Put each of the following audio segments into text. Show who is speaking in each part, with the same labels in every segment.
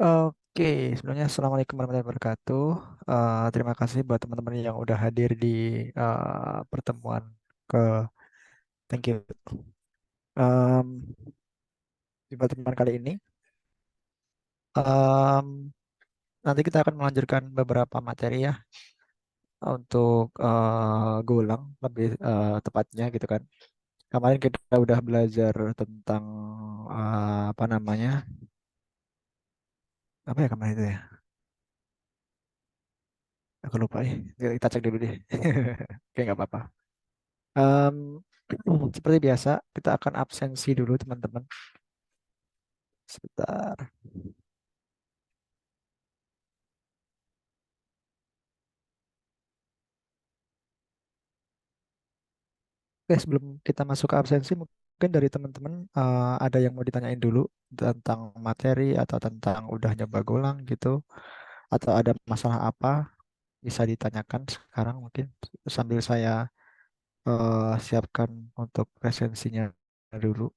Speaker 1: Oke, sebelumnya Assalamualaikum warahmatullahi wabarakatuh. Terima kasih buat teman-teman yang udah hadir di pertemuan ke thank you. Em, di pertemuan kali ini, em, nanti kita akan melanjutkan beberapa materi ya untuk Golang lebih tepatnya gitu kan. Kemarin kita udah belajar tentang apa namanya? Apa ya kemarin itu ya? Aku lupa ya. Kita cek dulu deh. Oke, nggak apa-apa. Em, seperti biasa, kita akan absensi dulu teman-teman. Sebentar. Oke, sebelum kita masuk ke absensi, mungkin dari teman-teman ada yang mau ditanyain dulu tentang materi atau tentang udah nyoba Golang gitu, atau ada masalah apa bisa ditanyakan sekarang mungkin sambil saya siapkan untuk presensinya dulu.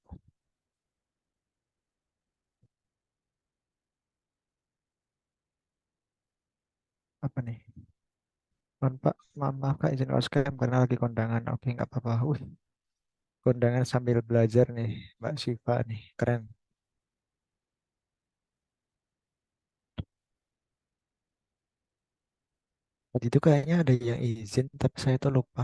Speaker 1: Apa nih? Mohon Pak, maaf Kak izin off cam karena lagi kondangan. Oke, nggak apa-apa. Wih, kondangan sambil belajar nih, Mbak Syifa nih, keren. Tadi itu kayaknya ada yang izin, tapi saya tuh lupa.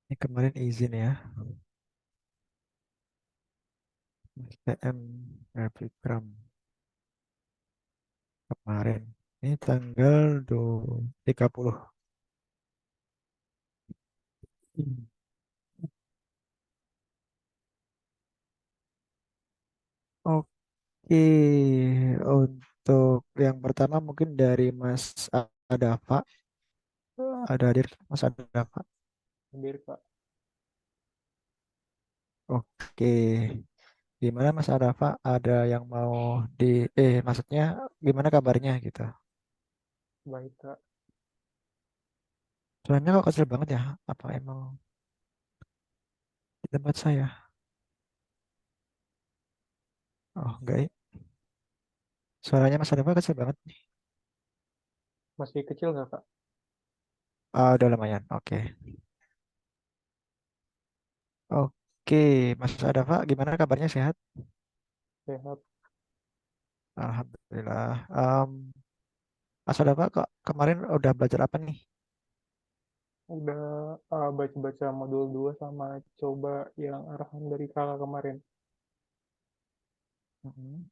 Speaker 1: Ini kemarin izin ya, STM Grafikram kemarin. Ini tanggal 30. Hmm. Oke, untuk yang pertama mungkin dari Mas Adafa. Ada hadir Mas Adafa.
Speaker 2: Hadir Kak.
Speaker 1: Oke, gimana Mas Adafa? Ada yang mau di, maksudnya gimana kabarnya gitu?
Speaker 2: Baik Kak.
Speaker 1: Soalnya kok kecil banget ya? Apa emang di tempat saya? Oh, enggak ya. Suaranya Mas Adafa kecil banget nih.
Speaker 2: Masih kecil nggak Kak?
Speaker 1: Udah lumayan. Oke. Oke, Mas Adafa, gimana kabarnya sehat?
Speaker 2: Sehat.
Speaker 1: Alhamdulillah. Mas Adafa kok kemarin udah belajar apa nih?
Speaker 2: Udah baca-baca modul 2 sama coba yang arahan dari Kakak kemarin.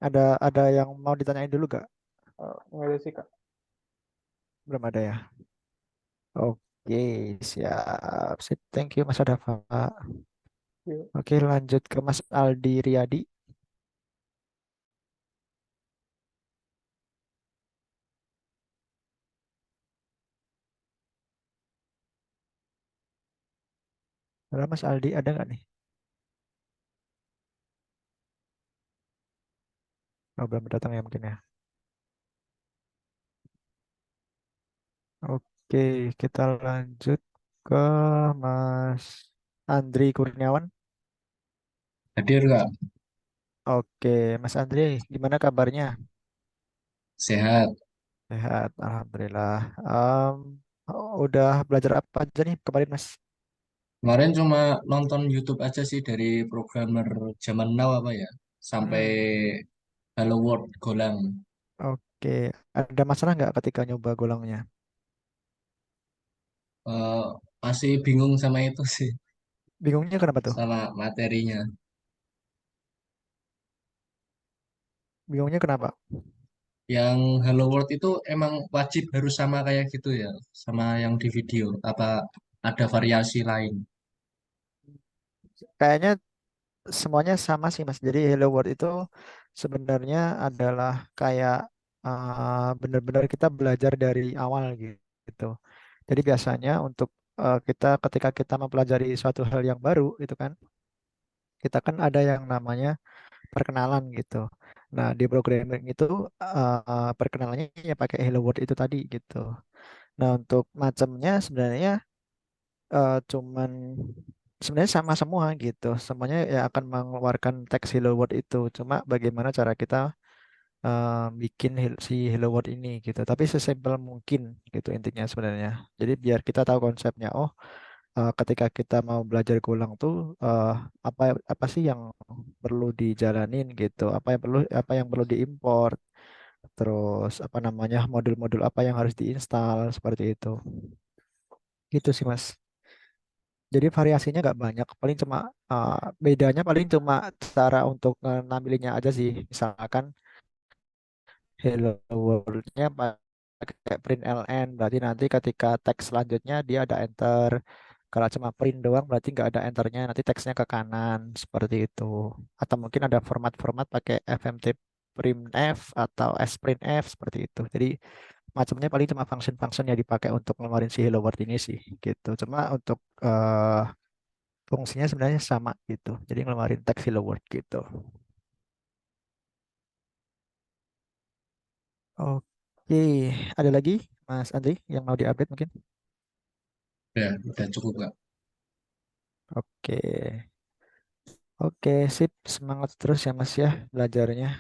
Speaker 1: Ada yang mau ditanyain dulu gak?
Speaker 2: Nggak ada sih Kak.
Speaker 1: Belum ada ya? Oke, siap. Sip, thank you Mas Adafa.
Speaker 2: Yuk.
Speaker 1: Oke, lanjut ke Mas Aldi Riyadi. Halo Mas Aldi, ada nggak nih? Oh, belum datang ya mungkin ya. Oke, kita lanjut ke Mas Andri Kurniawan.
Speaker 3: Hadir Kak,
Speaker 1: Oke, Mas Andri, gimana kabarnya?
Speaker 3: sehat.
Speaker 1: Sehat, Alhamdulillah. Udah belajar apa aja nih kemarin, Mas?
Speaker 3: Kemarin cuma nonton YouTube aja sih dari programmer zaman now apa ya, sampai
Speaker 1: Hmm,
Speaker 3: Hello World Golang.
Speaker 1: oke, ada masalah nggak ketika nyoba golangnya?
Speaker 3: Eh, Masih bingung sama itu sih,
Speaker 1: Bingungnya kenapa tuh?
Speaker 3: sama materinya.
Speaker 1: Bingungnya kenapa?
Speaker 3: Yang Hello World itu emang wajib harus sama kayak gitu ya, sama yang di video. Apa ada variasi lain?
Speaker 1: Kayaknya semuanya sama sih, Mas. Jadi Hello World itu sebenarnya adalah kayak benar-benar kita belajar dari awal gitu. Jadi biasanya untuk kita ketika kita mempelajari suatu hal yang baru itu kan, kita kan ada yang namanya perkenalan gitu. Nah, di programming itu perkenalannya ya pakai Hello World itu tadi gitu. Nah, untuk macamnya sebenarnya cuman sebenarnya sama semua gitu. Semuanya ya akan mengeluarkan teks hello world itu. Cuma bagaimana cara kita bikin si hello world ini gitu. Tapi sesimpel mungkin gitu intinya sebenarnya. Jadi biar kita tahu konsepnya. Oh, ketika kita mau belajar Golang tuh eh, apa apa sih yang perlu dijalanin gitu. Apa yang perlu diimport. Terus apa namanya modul-modul apa yang harus diinstal seperti itu. Gitu sih Mas. Jadi variasinya nggak banyak, paling cuma uh, bedanya paling cuma cara untuk nampilinnya aja sih. Misalkan hello world-nya pakai print ln, berarti nanti ketika teks selanjutnya dia ada enter. Kalau cuma print doang berarti nggak ada enternya, nanti teksnya ke kanan seperti itu. Atau mungkin ada format-format pakai fmt printf atau sprintf seperti itu. Jadi macamnya paling cuma function-function yang dipakai untuk ngeluarin si hello world ini sih gitu. Cuma untuk fungsinya sebenarnya sama gitu. Jadi ngeluarin teks hello world gitu. Oke, ada lagi Mas Andri yang mau diupdate mungkin?
Speaker 3: Udah cukup Kak.
Speaker 1: Oke, oke, sip. Semangat terus ya Mas ya belajarnya.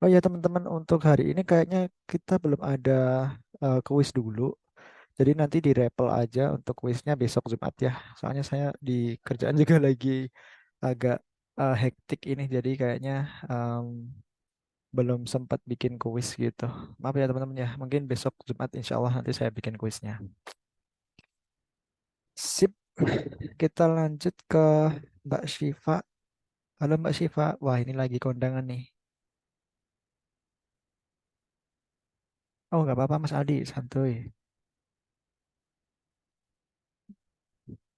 Speaker 1: Oh ya teman-teman, untuk hari ini kayaknya kita belum ada kuis dulu. Jadi nanti di repel aja untuk kuisnya besok Jumat ya. Soalnya saya di kerjaan juga lagi agak hektik ini. Jadi kayaknya em, belum sempat bikin kuis gitu. Maaf ya teman-teman ya. Mungkin besok Jumat insya Allah nanti saya bikin kuisnya. Sip. Kita lanjut ke Mbak Syifa. Halo Mbak Syifa. Wah ini lagi kondangan nih. Oh nggak apa-apa Mas Aldi. Santuy.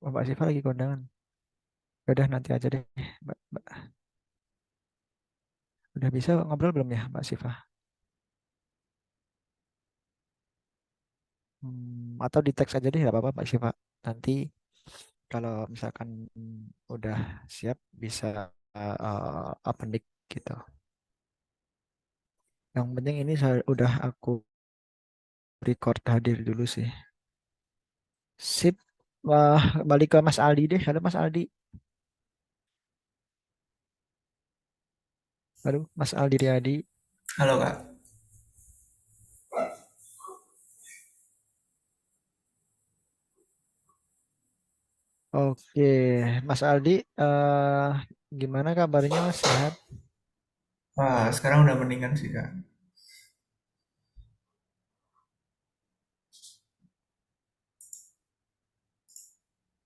Speaker 1: Oh, Mbak Syifa lagi kondangan. Udah nanti aja deh. Mbak. Udah bisa ngobrol belum ya Mbak Syifa? Atau di teks aja deh nggak apa-apa Mbak Syifa. Nanti kalau misalkan udah siap bisa open mic gitu. Yang penting ini saya udah aku record hadir dulu sih. Sip. Wah, balik ke Mas Aldi deh. Halo Mas Aldi. Halo Mas Aldi Riyadi.
Speaker 4: Halo Kak.
Speaker 1: Oke, Mas Aldi, gimana kabarnya Mas? Sehat?
Speaker 4: Wah, sekarang udah mendingan sih Kak.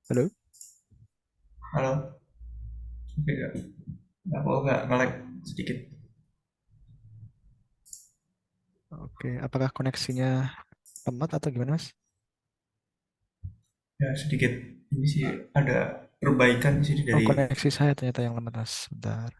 Speaker 1: Halo?
Speaker 4: Halo. Oke Kak. Nggak mau nggak nge-lag sedikit.
Speaker 1: Oke, apakah koneksinya lemot atau gimana Mas?
Speaker 4: Ya sedikit. Ini sih ada perbaikan di sini
Speaker 1: Oh,
Speaker 4: dari.
Speaker 1: koneksi saya ternyata yang lemot Mas. Bentar.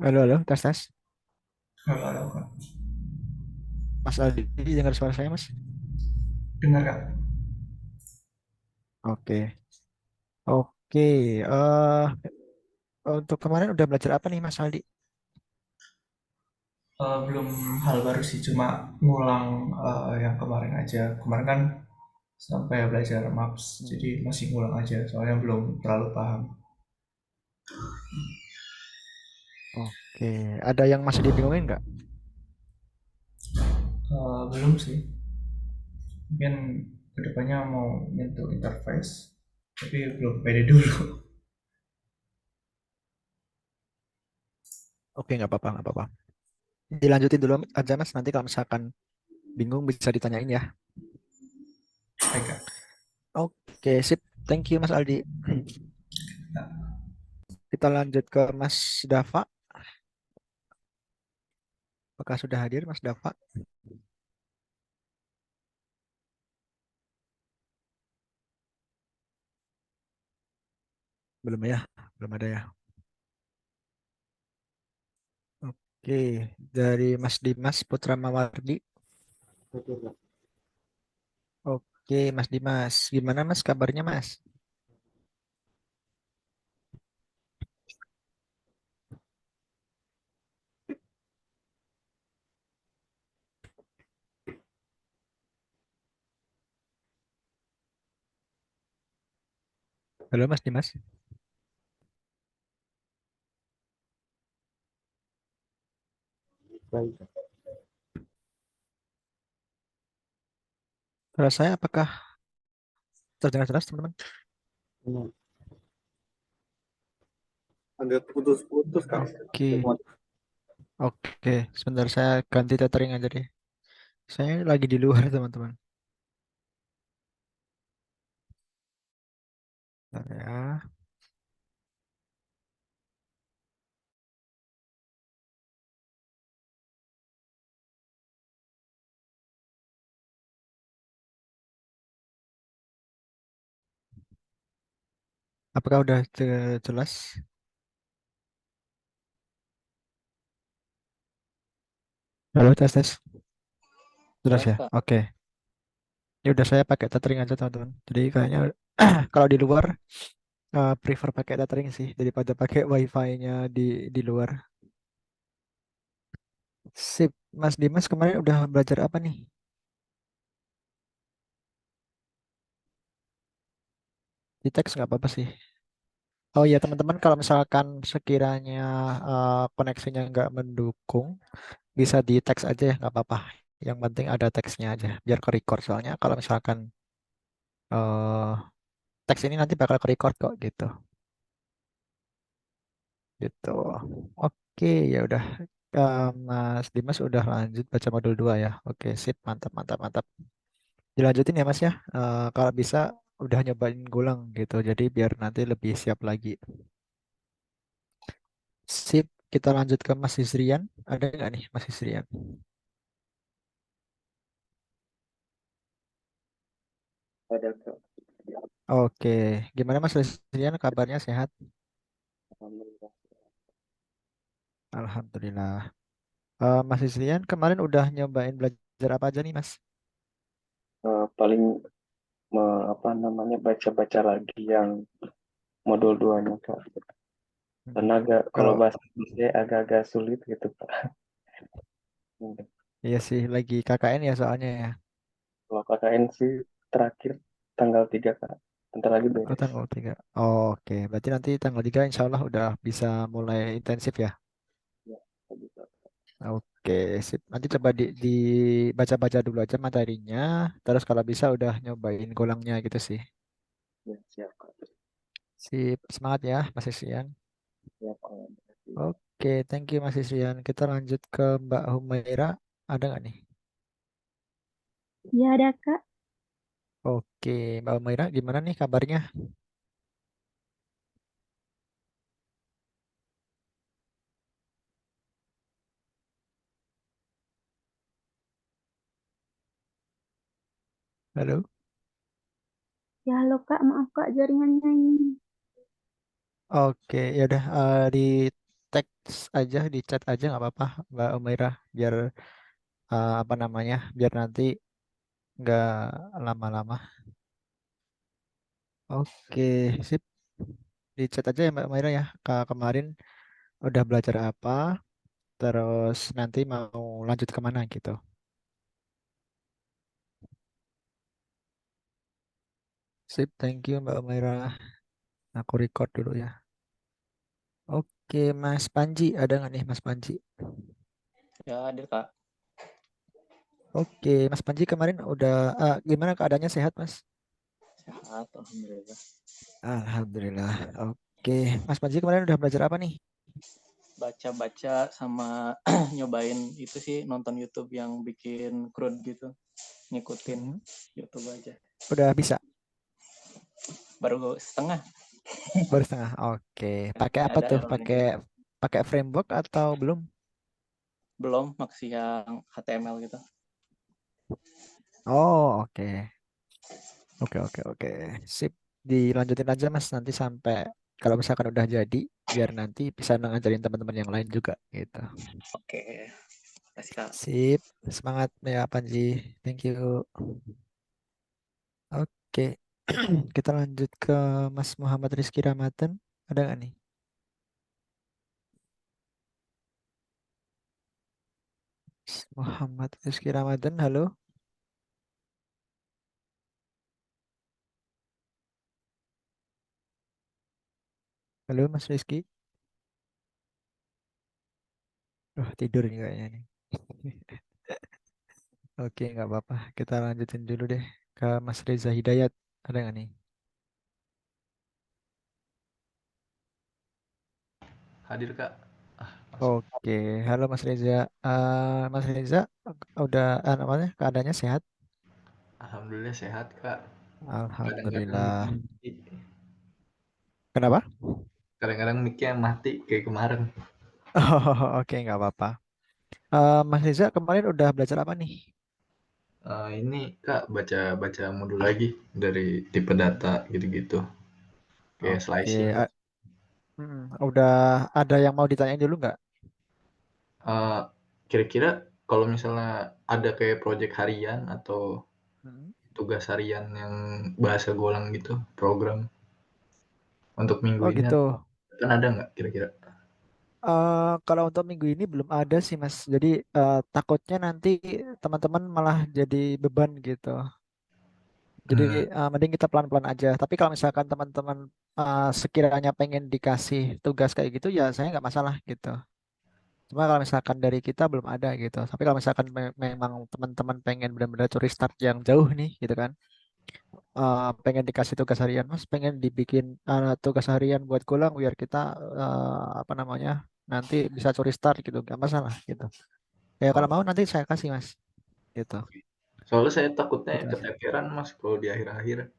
Speaker 1: Halo, halo, tes tes.
Speaker 4: Halo, halo Kak.
Speaker 1: Mas Aldi, dengar suara saya Mas?
Speaker 4: Dengar Kak.
Speaker 1: Oke, oke. Untuk kemarin udah belajar apa nih Mas Aldi?
Speaker 4: Belum hal baru sih, cuma ngulang yang kemarin aja. Kemarin kan sampai belajar maps,
Speaker 1: Hmm,
Speaker 4: jadi masih ngulang aja, soalnya belum terlalu paham.
Speaker 1: Oke, ada yang masih dibingungin nggak?
Speaker 4: Belum sih. Mungkin kedepannya mau nyentuh interface, tapi belum pede dulu.
Speaker 1: Oke, nggak apa-apa, nggak apa-apa. Dilanjutin dulu aja Mas. Nanti kalau misalkan bingung bisa ditanyain ya.
Speaker 4: Baik Kak.
Speaker 1: Oke, sip. Thank you Mas Aldi.
Speaker 4: Nah,
Speaker 1: Kita kita lanjut ke Mas Dava. Apakah sudah hadir Mas Dava? Belum ya? Belum ada ya? Oke, dari Mas Dimas Putra Mawardi. Oke, Mas Dimas. Gimana Mas kabarnya Mas? Halo Mas Dimas. Suara saya apakah terdengar jelas teman-teman?
Speaker 5: Agak putus-putus Kak.
Speaker 1: Oke, oke. Sebentar saya ganti tethering aja deh. Saya lagi di luar teman-teman. Bentar ya. Apakah udah jelas? Halo tes tes. Jelas
Speaker 6: Jelas,
Speaker 1: ya?
Speaker 6: Kak.
Speaker 1: Oke. Ya udah saya pakai tethering aja teman-teman. Jadi kayaknya kalau di luar prefer pakai tethering sih daripada pakai wifi-nya di luar. Sip, Mas Dimas kemarin udah belajar apa nih? Di teks nggak apa-apa sih. Oh ya teman-teman, kalau misalkan sekiranya koneksinya nggak mendukung, bisa di teks aja ya, nggak apa-apa. Yang penting ada teksnya aja, biar ke record. Soalnya kalau misalkan eh teks ini nanti bakal ke record kok gitu. Gitu. Oke, ya udah. Mas Dimas udah lanjut baca modul 2 ya. Oke, sip, mantap, mantap, mantap. Dilanjutin ya Mas ya. Kalau bisa udah nyobain ngulang gitu. Jadi biar nanti lebih siap lagi. Sip, kita lanjut ke Mas Isrian. Ada nggak nih Mas Isrian?
Speaker 5: Ada Kak.
Speaker 1: Oke, gimana Mas Isrian? Kabarnya sehat?
Speaker 5: Alhamdulillah.
Speaker 1: Alhamdulillah. Mas Isrian kemarin udah nyobain belajar apa aja nih Mas?
Speaker 5: Paling apa namanya baca-baca lagi yang modul 2-nya Kak.
Speaker 1: Mm-mm.
Speaker 5: Karena agak kalau
Speaker 1: Kalau
Speaker 5: bahasa Indonesia agak-agak sulit gitu Kak.
Speaker 1: iya sih lagi KKN ya soalnya ya.
Speaker 5: Kalau KKN sih terakhir tanggal 3 Kak. Bentar lagi
Speaker 1: Oh,
Speaker 5: beres.
Speaker 1: tanggal 3. Oke, berarti nanti tanggal 3 insya Allah udah bisa mulai intensif ya.
Speaker 5: Ya, bisa.
Speaker 1: Oke, sip. Nanti coba dibaca-baca dulu aja materinya. Terus kalau bisa udah nyobain golangnya gitu sih.
Speaker 5: Ya, siap Kak.
Speaker 1: Sip, semangat ya Mas Isrian.
Speaker 5: Siap Kak.
Speaker 1: Oke, thank you Mas Isrian. Kita lanjut ke Mbak Humaira. Ada nggak nih?
Speaker 7: Ya ada Kak.
Speaker 1: Oke, Mbak Humaira gimana nih kabarnya? Halo?
Speaker 7: Ya halo Kak, maaf Kak jaringannya ini.
Speaker 1: Oke, ya udah di teks aja, di chat aja nggak apa-apa Mbak Humaira. Biar apa namanya? Biar nanti nggak lama-lama. Oke, sip. Di chat aja ya Mbak Humaira ya. Kemarin udah belajar apa? Terus nanti mau lanjut kemana gitu. Sip, thank you Mbak Umaira. Aku record dulu ya. Oke, Mas Panji, ada nggak nih Mas Panji?
Speaker 6: Ya hadir, Kak.
Speaker 1: Oke, Mas Panji kemarin udah gimana keadaannya sehat Mas?
Speaker 6: Sehat, Alhamdulillah.
Speaker 1: Alhamdulillah. Oke, Mas Panji kemarin udah belajar apa nih?
Speaker 6: Baca-baca sama nyobain itu sih nonton YouTube yang bikin crowd gitu. Ngikutin
Speaker 1: Hmm,
Speaker 6: YouTube aja.
Speaker 1: udah bisa.
Speaker 6: Baru setengah.
Speaker 1: Baru setengah. Oke. Pakai
Speaker 6: Kayak
Speaker 1: apa
Speaker 6: ada
Speaker 1: tuh?
Speaker 6: errornya
Speaker 1: Pakai
Speaker 6: gitu.
Speaker 1: pakai framework atau belum?
Speaker 6: Belum masih yang HTML gitu.
Speaker 1: Oh, oke. Oke, oke, oke. Sip. Dilanjutin aja Mas nanti sampai kalau misalkan udah jadi biar nanti bisa ngajarin teman-teman yang lain juga gitu.
Speaker 6: Oke, kasih Kak.
Speaker 1: Sip. Semangat ya Panji. Thank you. Oke. Kita lanjut ke Mas Muhammad Rizky Ramadan. Ada nggak nih? Muhammad Rizky Ramadan, halo. Halo Mas Rizky. Tidur nih kayaknya nih. Oke, nggak apa-apa. Kita lanjutin dulu deh ke Mas Reza Hidayat. Ada nggak nih?
Speaker 8: Hadir Kak. Masuk.
Speaker 1: Oke, halo Mas Reza. Mas Reza, udah namanya keadaannya sehat?
Speaker 8: Alhamdulillah sehat Kak. Kadang-kadang
Speaker 1: Alhamdulillah.
Speaker 8: mati.
Speaker 1: Kenapa?
Speaker 8: Kadang-kadang mic-nya mati kayak kemarin.
Speaker 1: Oh, oke, nggak apa-apa. Mas Reza kemarin udah belajar apa nih?
Speaker 8: Ini Kak baca-baca modul lagi dari tipe data gitu-gitu. Kayak
Speaker 1: Oke,
Speaker 8: slicing.
Speaker 1: udah ada yang mau ditanyain dulu nggak?
Speaker 8: Eh, Kira-kira kalau misalnya ada kayak project harian atau
Speaker 1: Mm.
Speaker 8: tugas harian yang bahasa Golang gitu, program untuk minggu
Speaker 1: Oh
Speaker 8: ini
Speaker 1: gitu.
Speaker 8: kan ada nggak kira-kira?
Speaker 1: Kalau untuk minggu ini belum ada sih Mas. Jadi takutnya nanti teman-teman malah jadi beban gitu. Jadi
Speaker 8: Hmm,
Speaker 1: mending kita pelan-pelan aja. Tapi kalau misalkan teman-teman sekiranya pengen dikasih tugas kayak gitu ya saya nggak masalah gitu. Cuma kalau misalkan dari kita belum ada gitu. Tapi kalau misalkan memang teman-teman pengen benar-benar curi start yang jauh nih gitu kan. Pengen dikasih tugas harian Mas, pengen dibikin tugas harian buat Golang biar kita apa namanya nanti bisa curi start gitu, nggak masalah gitu. Ya kalau mau
Speaker 8: oh,
Speaker 1: nanti saya kasih Mas gitu.
Speaker 8: soalnya saya takutnya
Speaker 1: Gitu aja.
Speaker 8: keteteran Mas kalau di akhir-akhir.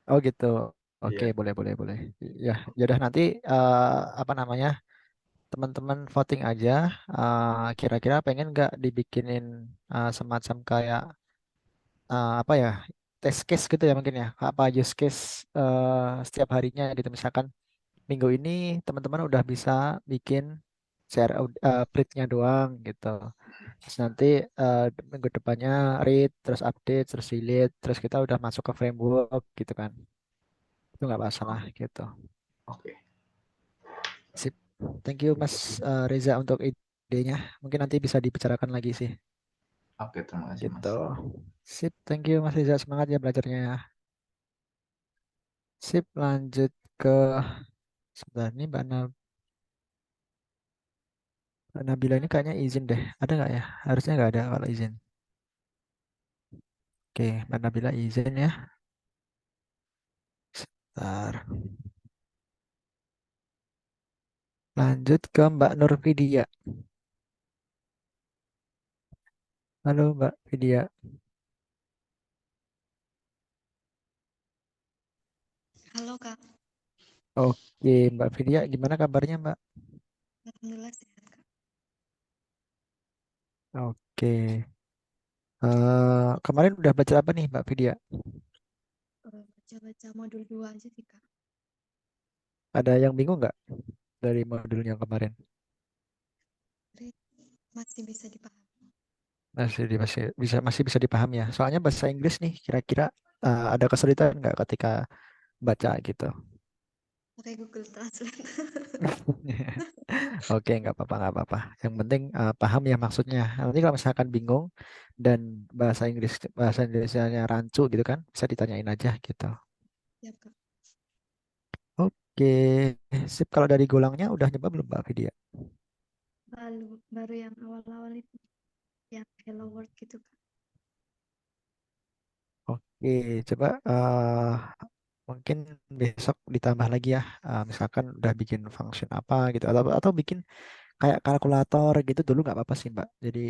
Speaker 1: Oh gitu. Oke,
Speaker 8: Iya.
Speaker 1: boleh, boleh, boleh. Ya, ya udah nanti apa namanya? Teman-teman voting aja. Kira-kira pengen nggak dibikinin semacam kayak apa ya? Test case gitu ya mungkin ya. Apa use case setiap harinya gitu. Misalkan minggu ini teman-teman udah bisa bikin share print-nya doang gitu. Terus nanti minggu depannya read, terus update, terus delete, terus kita udah masuk ke framework gitu kan. Itu nggak masalah gitu.
Speaker 8: Oke.
Speaker 1: Sip. Thank you Mas Reza untuk idenya. Mungkin nanti bisa dibicarakan lagi sih.
Speaker 8: Oke, terima kasih
Speaker 1: Gitu.
Speaker 8: Mas.
Speaker 1: Sip. Thank you Mas Reza. Semangat ya belajarnya ya. Sip. Lanjut ke sebentar ini Mbak Nabila ini kayaknya izin deh. Ada nggak ya? Harusnya nggak ada kalau izin. Oke, Mbak Nabila izin ya. Sebentar. Lanjut ke Mbak Nurfidia. Halo Mbak Vidya.
Speaker 9: Halo Kak,
Speaker 1: Oke, Mbak Vidya, gimana kabarnya Mbak?
Speaker 9: Alhamdulillah sehat Kak.
Speaker 1: Oke. Kemarin udah belajar apa nih Mbak Vidya?
Speaker 9: Baca-baca modul 2 aja sih Kak.
Speaker 1: Ada yang bingung nggak dari modul yang kemarin?
Speaker 9: Jadi masih bisa dipahami.
Speaker 1: Masih bisa dipahami ya. Soalnya bahasa Inggris nih, kira-kira ada kesulitan nggak ketika baca gitu?
Speaker 9: Pakai Google Translate.
Speaker 1: Oke, nggak apa-apa, nggak apa-apa. Yang penting paham ya maksudnya. Nanti kalau misalkan bingung dan bahasa Inggrisnya rancu gitu kan, bisa ditanyain aja gitu.
Speaker 9: Siap Kak.
Speaker 1: Oke, sip. Kalau dari golangnya udah nyoba belum Mbak Vidya?
Speaker 9: Baru yang awal-awal itu, yang Hello World gitu Kak.
Speaker 1: Oke, coba mungkin besok ditambah lagi ya. Misalkan udah bikin function apa gitu, atau bikin kayak kalkulator gitu dulu nggak apa-apa sih Mbak. Jadi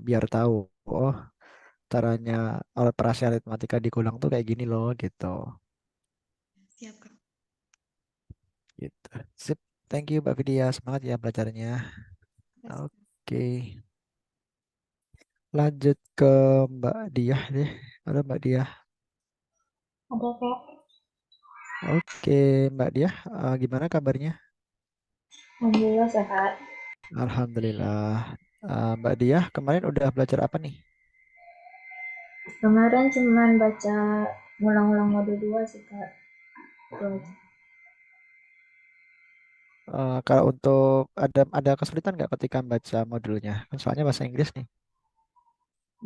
Speaker 1: biar tahu, oh caranya operasi aritmatika di Golang tuh kayak gini loh gitu.
Speaker 9: Siap Kak.
Speaker 1: Gitu. Sip. Thank you Mbak Vidya. Semangat ya belajarnya.
Speaker 9: Yes.
Speaker 1: Oke. Lanjut ke Mbak Diah deh. Halo Mbak Diah.
Speaker 7: Ada Kak.
Speaker 1: Oke, Mbak Diah, gimana kabarnya?
Speaker 7: Alhamdulillah sehat.
Speaker 1: Alhamdulillah. Mbak Diah, kemarin udah belajar apa nih?
Speaker 7: Kemarin cuman baca ngulang-ulang modul 2 sih Kak. Itu aja.
Speaker 1: Kalau untuk ada kesulitan nggak ketika baca modulnya? Kan soalnya bahasa Inggris nih.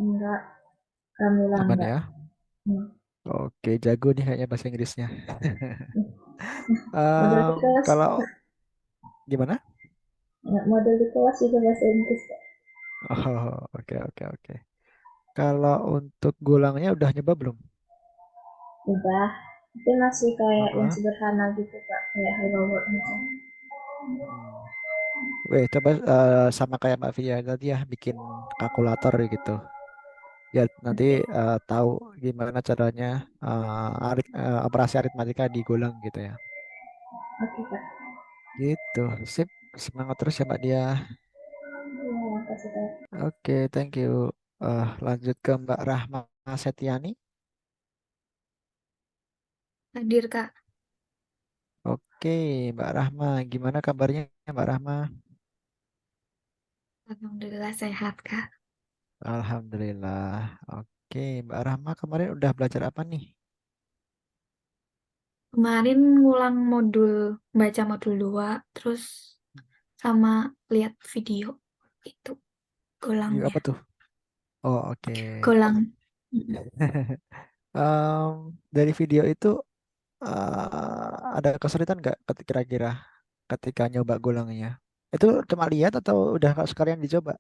Speaker 7: Enggak, alhamdulillah
Speaker 1: Aman
Speaker 7: enggak.
Speaker 1: ya?
Speaker 7: Hmm.
Speaker 1: Oke, jago nih kayaknya bahasa Inggrisnya.
Speaker 7: Modul di kelas,
Speaker 1: Kalau gimana?
Speaker 7: modul di kelas juga bahasa Inggris Kak.
Speaker 1: Oh, oke oke oke. Kalau untuk gulangnya udah nyoba belum?
Speaker 7: Udah, tapi masih kayak yang
Speaker 1: Heeh.
Speaker 7: sederhana gitu Kak, kayak hello world gitu.
Speaker 1: Hmm. Weh, coba sama kayak Mbak Via tadi ya, bikin kalkulator gitu. Ya nanti
Speaker 7: Oke,
Speaker 1: tahu gimana caranya operasi aritmatika digulang gitu ya.
Speaker 7: oke Kak.
Speaker 1: Gitu. Sip. Semangat terus ya Mbak Dia.
Speaker 7: Ya, makasih Kak.
Speaker 1: Oke, thank you. Lanjut ke Mbak Rahma Setiani.
Speaker 9: Hadir, Kak.
Speaker 1: Oke, Mbak Rahma, gimana kabarnya Mbak Rahma?
Speaker 9: Alhamdulillah sehat, Kak.
Speaker 1: Alhamdulillah. Oke, Mbak Rahma kemarin udah belajar apa nih?
Speaker 9: Kemarin ngulang baca modul 2, terus sama lihat video itu
Speaker 1: Yuk,
Speaker 9: golangnya.
Speaker 1: apa tuh? Oh, oke.
Speaker 9: Golang. Mm-mm.
Speaker 1: Dari video itu ada kesulitan nggak kira-kira ketika nyoba gulangnya? Itu cuma lihat atau udah sekalian dicoba?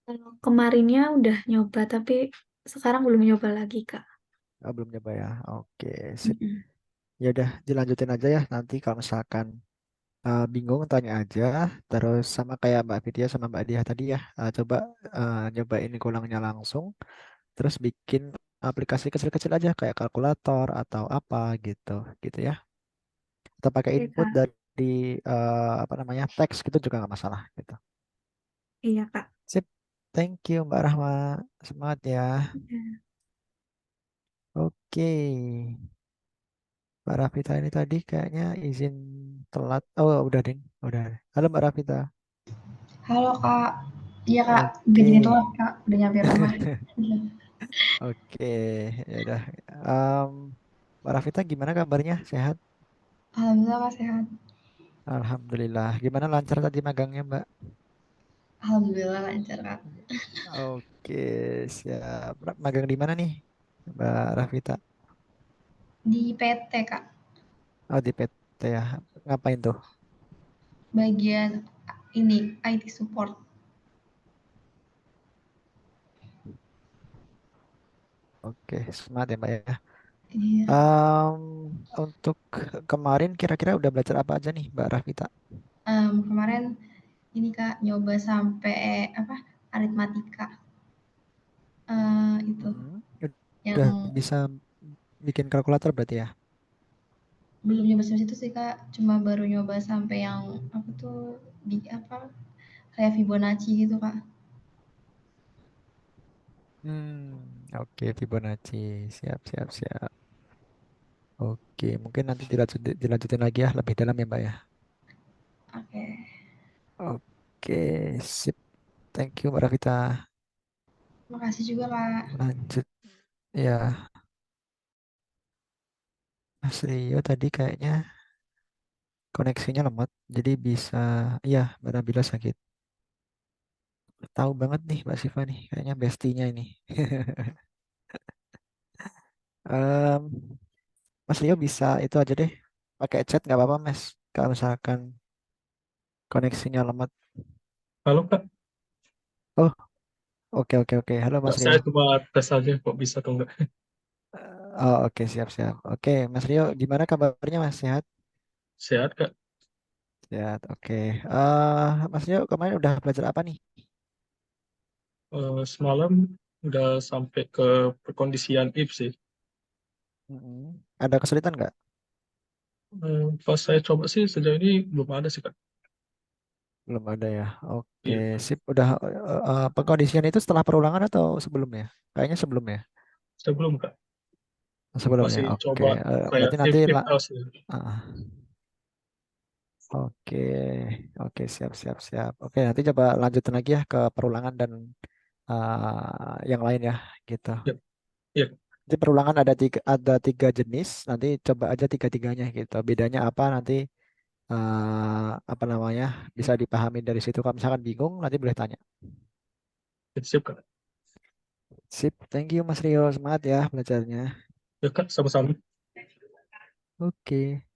Speaker 9: Kalau kemarinnya udah nyoba, tapi sekarang belum nyoba lagi, Kak.
Speaker 1: Belum nyoba ya. Oke, sip.
Speaker 9: Mm-mm.
Speaker 1: Ya udah dilanjutin aja ya. Nanti kalau misalkan bingung tanya aja. Terus sama kayak Mbak Vidya sama Mbak Dia tadi ya. Coba nyobain gulangnya langsung. Terus bikin aplikasi kecil-kecil aja kayak kalkulator atau apa gitu, gitu ya. Atau pakai
Speaker 9: Oke,
Speaker 1: input
Speaker 9: Kak.
Speaker 1: dari apa namanya teks gitu juga nggak masalah gitu.
Speaker 9: Iya, Kak.
Speaker 1: Sip. Thank you Mbak Rahma. Semangat ya.
Speaker 9: Iya.
Speaker 1: Oke. Mbak Rafita ini tadi kayaknya izin telat. Oh, udah ding. Udah. Halo Mbak Rafita.
Speaker 10: Halo Kak, iya Kak,
Speaker 1: Oke.
Speaker 10: gak jadi telat Kak, udah nyampe rumah.
Speaker 1: Oke. Ya udah. Em, Mbak Rafita gimana kabarnya? Sehat?
Speaker 10: Alhamdulillah Kak sehat.
Speaker 1: Alhamdulillah. Gimana lancar tadi magangnya Mbak?
Speaker 10: Alhamdulillah lancar Kak.
Speaker 1: Oke, siap. Magang di mana nih, Mbak Rafita?
Speaker 10: Di PT Kak,
Speaker 1: Oh, di PT ya. Ngapain tuh?
Speaker 10: bagian ini IT support.
Speaker 1: Oke, semangat ya Mbak ya.
Speaker 10: Iya.
Speaker 1: Em, untuk kemarin kira-kira udah belajar apa aja nih Mbak Rafita?
Speaker 10: Kemarin ini Kak nyoba sampai apa aritmatika itu
Speaker 1: Mm-mm.
Speaker 10: yang
Speaker 1: Udah bisa bikin kalkulator berarti ya?
Speaker 10: belum nyoba sampai situ sih Kak, cuma baru nyoba sampai yang apa tuh di apa kayak Fibonacci gitu Kak.
Speaker 1: Oke, Fibonacci. Siap, siap, siap. Oke, mungkin nanti dilanjutin lagi ya, lebih dalam ya Mbak ya.
Speaker 10: Oke,
Speaker 1: Oke, sip. Thank you Mbak Rafita.
Speaker 10: makasih juga Kak.
Speaker 1: Lanjut. Ya, Mas Rio tadi kayaknya koneksinya lemot, jadi bisa, iya, Mbak Nabila sakit. Tahu banget nih Mbak Siva nih, kayaknya bestinya ini. Em, Mas Rio bisa itu aja deh, pakai chat nggak apa-apa Mas. Kalau misalkan koneksinya lemot.
Speaker 11: Halo Kak,
Speaker 1: Oh, oke oke oke. Halo Mas Rio.
Speaker 11: saya cuma tes aja kok bisa atau enggak.
Speaker 1: Oh, oke siap siap. Oke, Mas Rio, gimana kabarnya Mas? Sehat?
Speaker 11: Sehat Kak.
Speaker 1: Sehat. Oke. Mas Rio kemarin udah belajar apa nih?
Speaker 11: Semalam udah sampai ke perkondisian if sih.
Speaker 1: Mm-mm. Ada kesulitan nggak?
Speaker 11: Pas saya coba sih sejauh ini belum ada sih Kak.
Speaker 1: Belum ada ya. Oke,
Speaker 11: Iya,
Speaker 1: sip. Udah pengkondisian itu setelah perulangan atau sebelumnya? Kayaknya sebelumnya.
Speaker 11: sebelum Kak.
Speaker 1: Sebelumnya.
Speaker 11: Masih
Speaker 1: Oke.
Speaker 11: coba kayak
Speaker 1: Berarti nanti
Speaker 11: tip-tip else ya.
Speaker 1: ah, oke. Oke, siap siap siap. Oke, nanti coba lanjutin lagi ya ke perulangan dan yang lain ya, gitu.
Speaker 11: Iya, iya,
Speaker 1: Jadi perulangan ada tiga jenis. Nanti coba aja tiga-tiganya gitu. Bedanya apa nanti apa namanya bisa dipahami dari situ. Kalau misalkan bingung nanti boleh tanya.
Speaker 11: siap Kak.
Speaker 1: Sip, thank you Mas Rio. Semangat ya belajarnya.
Speaker 11: Ya Kak, sama-sama.
Speaker 1: Oke,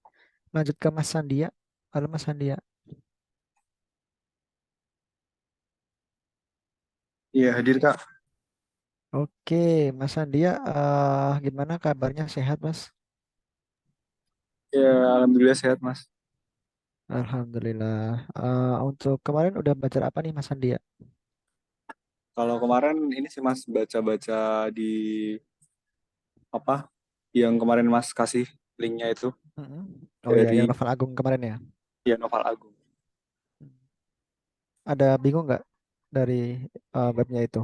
Speaker 1: lanjut ke Mas Sandia. Halo Mas Sandia.
Speaker 12: Iya, hadir Kak.
Speaker 1: Oke, Mas Sandia, gimana kabarnya? Sehat Mas?
Speaker 12: Ya, alhamdulillah sehat Mas.
Speaker 1: Alhamdulillah. Untuk kemarin udah belajar apa nih Mas Sandia?
Speaker 12: Kalau kemarin ini sih Mas baca-baca di apa yang kemarin Mas kasih linknya itu
Speaker 1: Mm-mm. Oh ya, yang
Speaker 12: dari
Speaker 1: Novel Agung kemarin ya.
Speaker 12: ya Novel Agung.
Speaker 1: Ada bingung nggak dari webnya itu?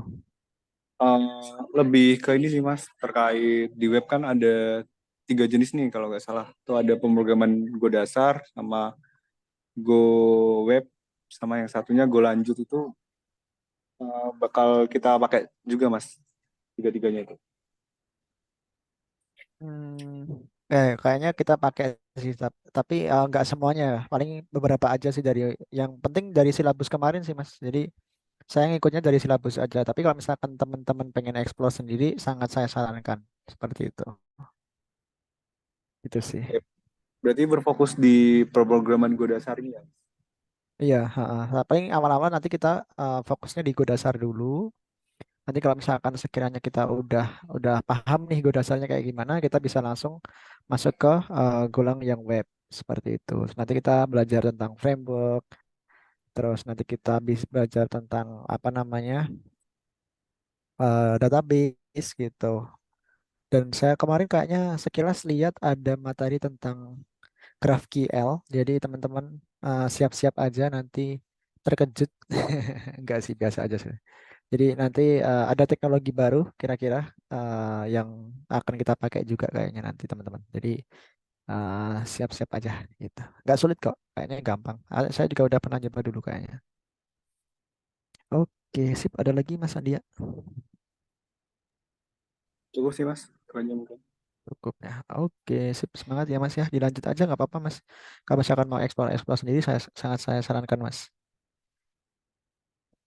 Speaker 12: Lebih ke ini sih Mas terkait di web kan ada 3 jenis nih kalau nggak salah. Tuh ada pemrograman Go dasar sama Go web sama yang satunya Go lanjut itu bakal kita pakai juga Mas tiga-tiganya itu.
Speaker 1: Kayaknya kita pakai sih, tapi nggak semuanya, paling beberapa aja sih dari yang penting dari silabus kemarin sih Mas. Jadi saya ngikutnya dari silabus aja. Tapi kalau misalkan teman-teman pengen explore sendiri, sangat saya sarankan seperti itu. Itu sih.
Speaker 12: Oke, berarti berfokus di pemrograman Go dasar ini ya.
Speaker 1: Iya, nah, paling awal-awal nanti kita fokusnya di Go dasar dulu. Nanti kalau misalkan sekiranya kita udah paham nih Go dasarnya kayak gimana, kita bisa langsung masuk ke Golang yang web seperti itu. Nanti kita belajar tentang framework, terus nanti kita bisa belajar tentang apa namanya database gitu. Dan saya kemarin kayaknya sekilas lihat ada materi tentang GraphQL. Jadi teman-teman siap-siap aja nanti terkejut. Enggak sih, biasa aja sih. Jadi nanti ada teknologi baru kira-kira yang akan kita pakai juga kayaknya nanti teman-teman. Jadi siap-siap aja gitu. Nggak sulit kok, kayaknya gampang. Saya juga udah pernah nyoba dulu kayaknya. Oke, sip. Ada lagi Mas Andia?
Speaker 12: Cukup sih Mas, itu aja mungkin.
Speaker 1: Cukup ya. Oke, sip. Semangat ya Mas ya. Dilanjut aja nggak apa-apa Mas. Kalau misalkan mau explore-explore sendiri, saya sarankan Mas.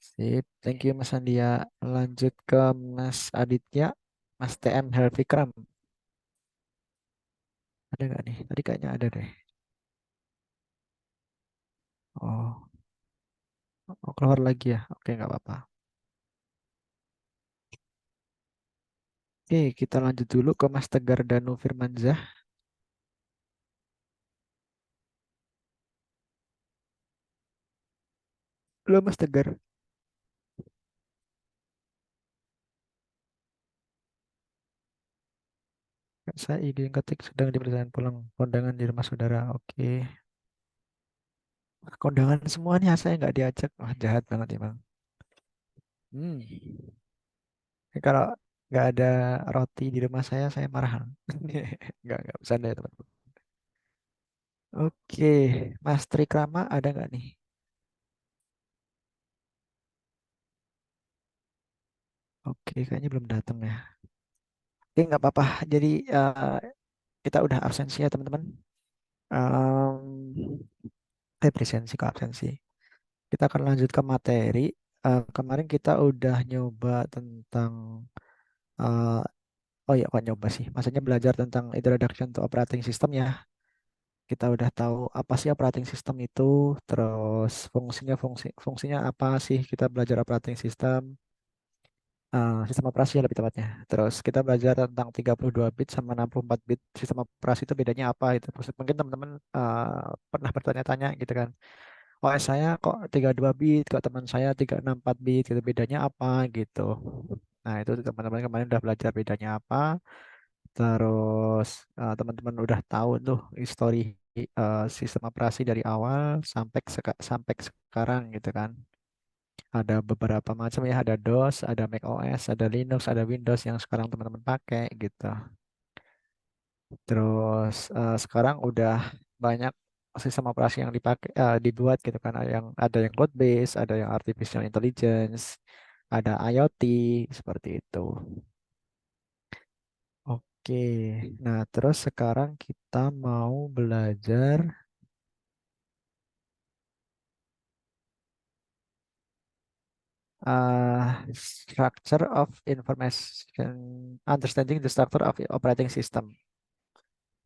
Speaker 1: Sip. Thank you Mas Andia. Lanjut ke Mas Aditya. Mas TM Helvikram. Ada nggak nih? Tadi kayaknya ada deh. Oh, keluar lagi ya. Oke, nggak apa-apa. Oke, kita lanjut dulu ke Mas Tegar Danu Firmanzah. Halo Mas Tegar. Saya ide yang ketik sedang di perjalanan pulang kondangan di rumah saudara. Oke. Kondangan semua nih saya nggak diajak. Wah, jahat banget ya Bang. Hmm. Ini kalau nggak ada roti di rumah saya marah. Nggak bercanda ya teman. Oke, Mas Trikrama ada nggak nih? Oke, kayaknya belum datang ya. Oke, nggak apa-apa. Jadi kita udah absensi ya teman-teman. Em, presensi ke absensi. Kita akan lanjut ke materi. Kemarin kita udah nyoba tentang eh, oh ya kok nyoba sih. Maksudnya belajar tentang introduction to operating system ya. Kita udah tahu apa sih operating system itu, terus fungsinya apa sih kita belajar operating system, sistem operasi ya lebih tepatnya. Terus kita belajar tentang 32 bit sama 64 bit sistem operasi itu bedanya apa itu. Terus mungkin teman-teman pernah bertanya-tanya gitu kan. OS saya kok 32 bit, kok teman saya 364 bit, gitu bedanya apa gitu. Nah, itu teman-teman kemarin udah belajar bedanya apa. Terus teman-teman udah tahu tuh histori sistem operasi dari awal sampai sekarang gitu kan. Ada beberapa macam ya, ada DOS, ada macOS, ada Linux, ada Windows yang sekarang teman-teman pakai gitu. Terus sekarang udah banyak sistem operasi yang dibuat gitu kan. Ada yang cloud based, ada yang artificial intelligence, ada IoT seperti itu. Oke, nah terus sekarang kita mau belajar structure of information, understanding the structure of operating system.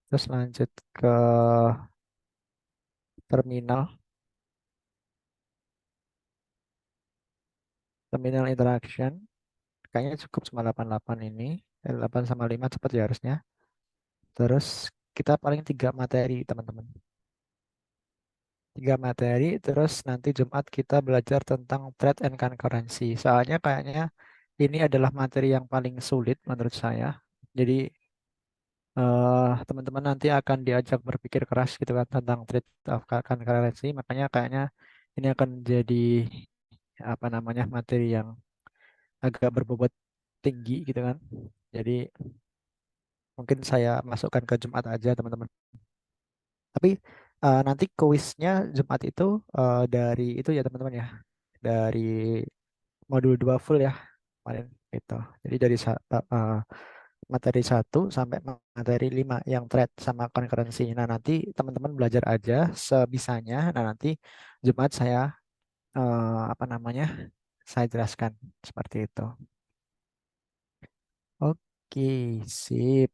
Speaker 1: Terus lanjut ke terminal, terminal interaction. Kayaknya cukup cuma 88 ini, 8 sama 5 cepat ya harusnya. Terus kita paling 3 materi teman-teman. 3 materi, terus nanti Jumat kita belajar tentang thread and concurrency. Soalnya kayaknya ini adalah materi yang paling sulit menurut saya. Jadi teman-teman nanti akan diajak berpikir keras gitu kan tentang thread of concurrency. Makanya kayaknya ini akan jadi apa namanya materi yang agak berbobot tinggi gitu kan. Jadi mungkin saya masukkan ke Jumat aja teman-teman. Tapi nanti kuisnya Jumat itu dari itu ya teman-teman ya. Dari modul 2 full ya kemarin itu. Jadi dari materi 1 sampai materi 5 yang thread sama concurrency. Nah, nanti teman-teman belajar aja sebisanya. Nah, nanti Jumat saya apa namanya? Saya jelaskan seperti itu. Oke, sip.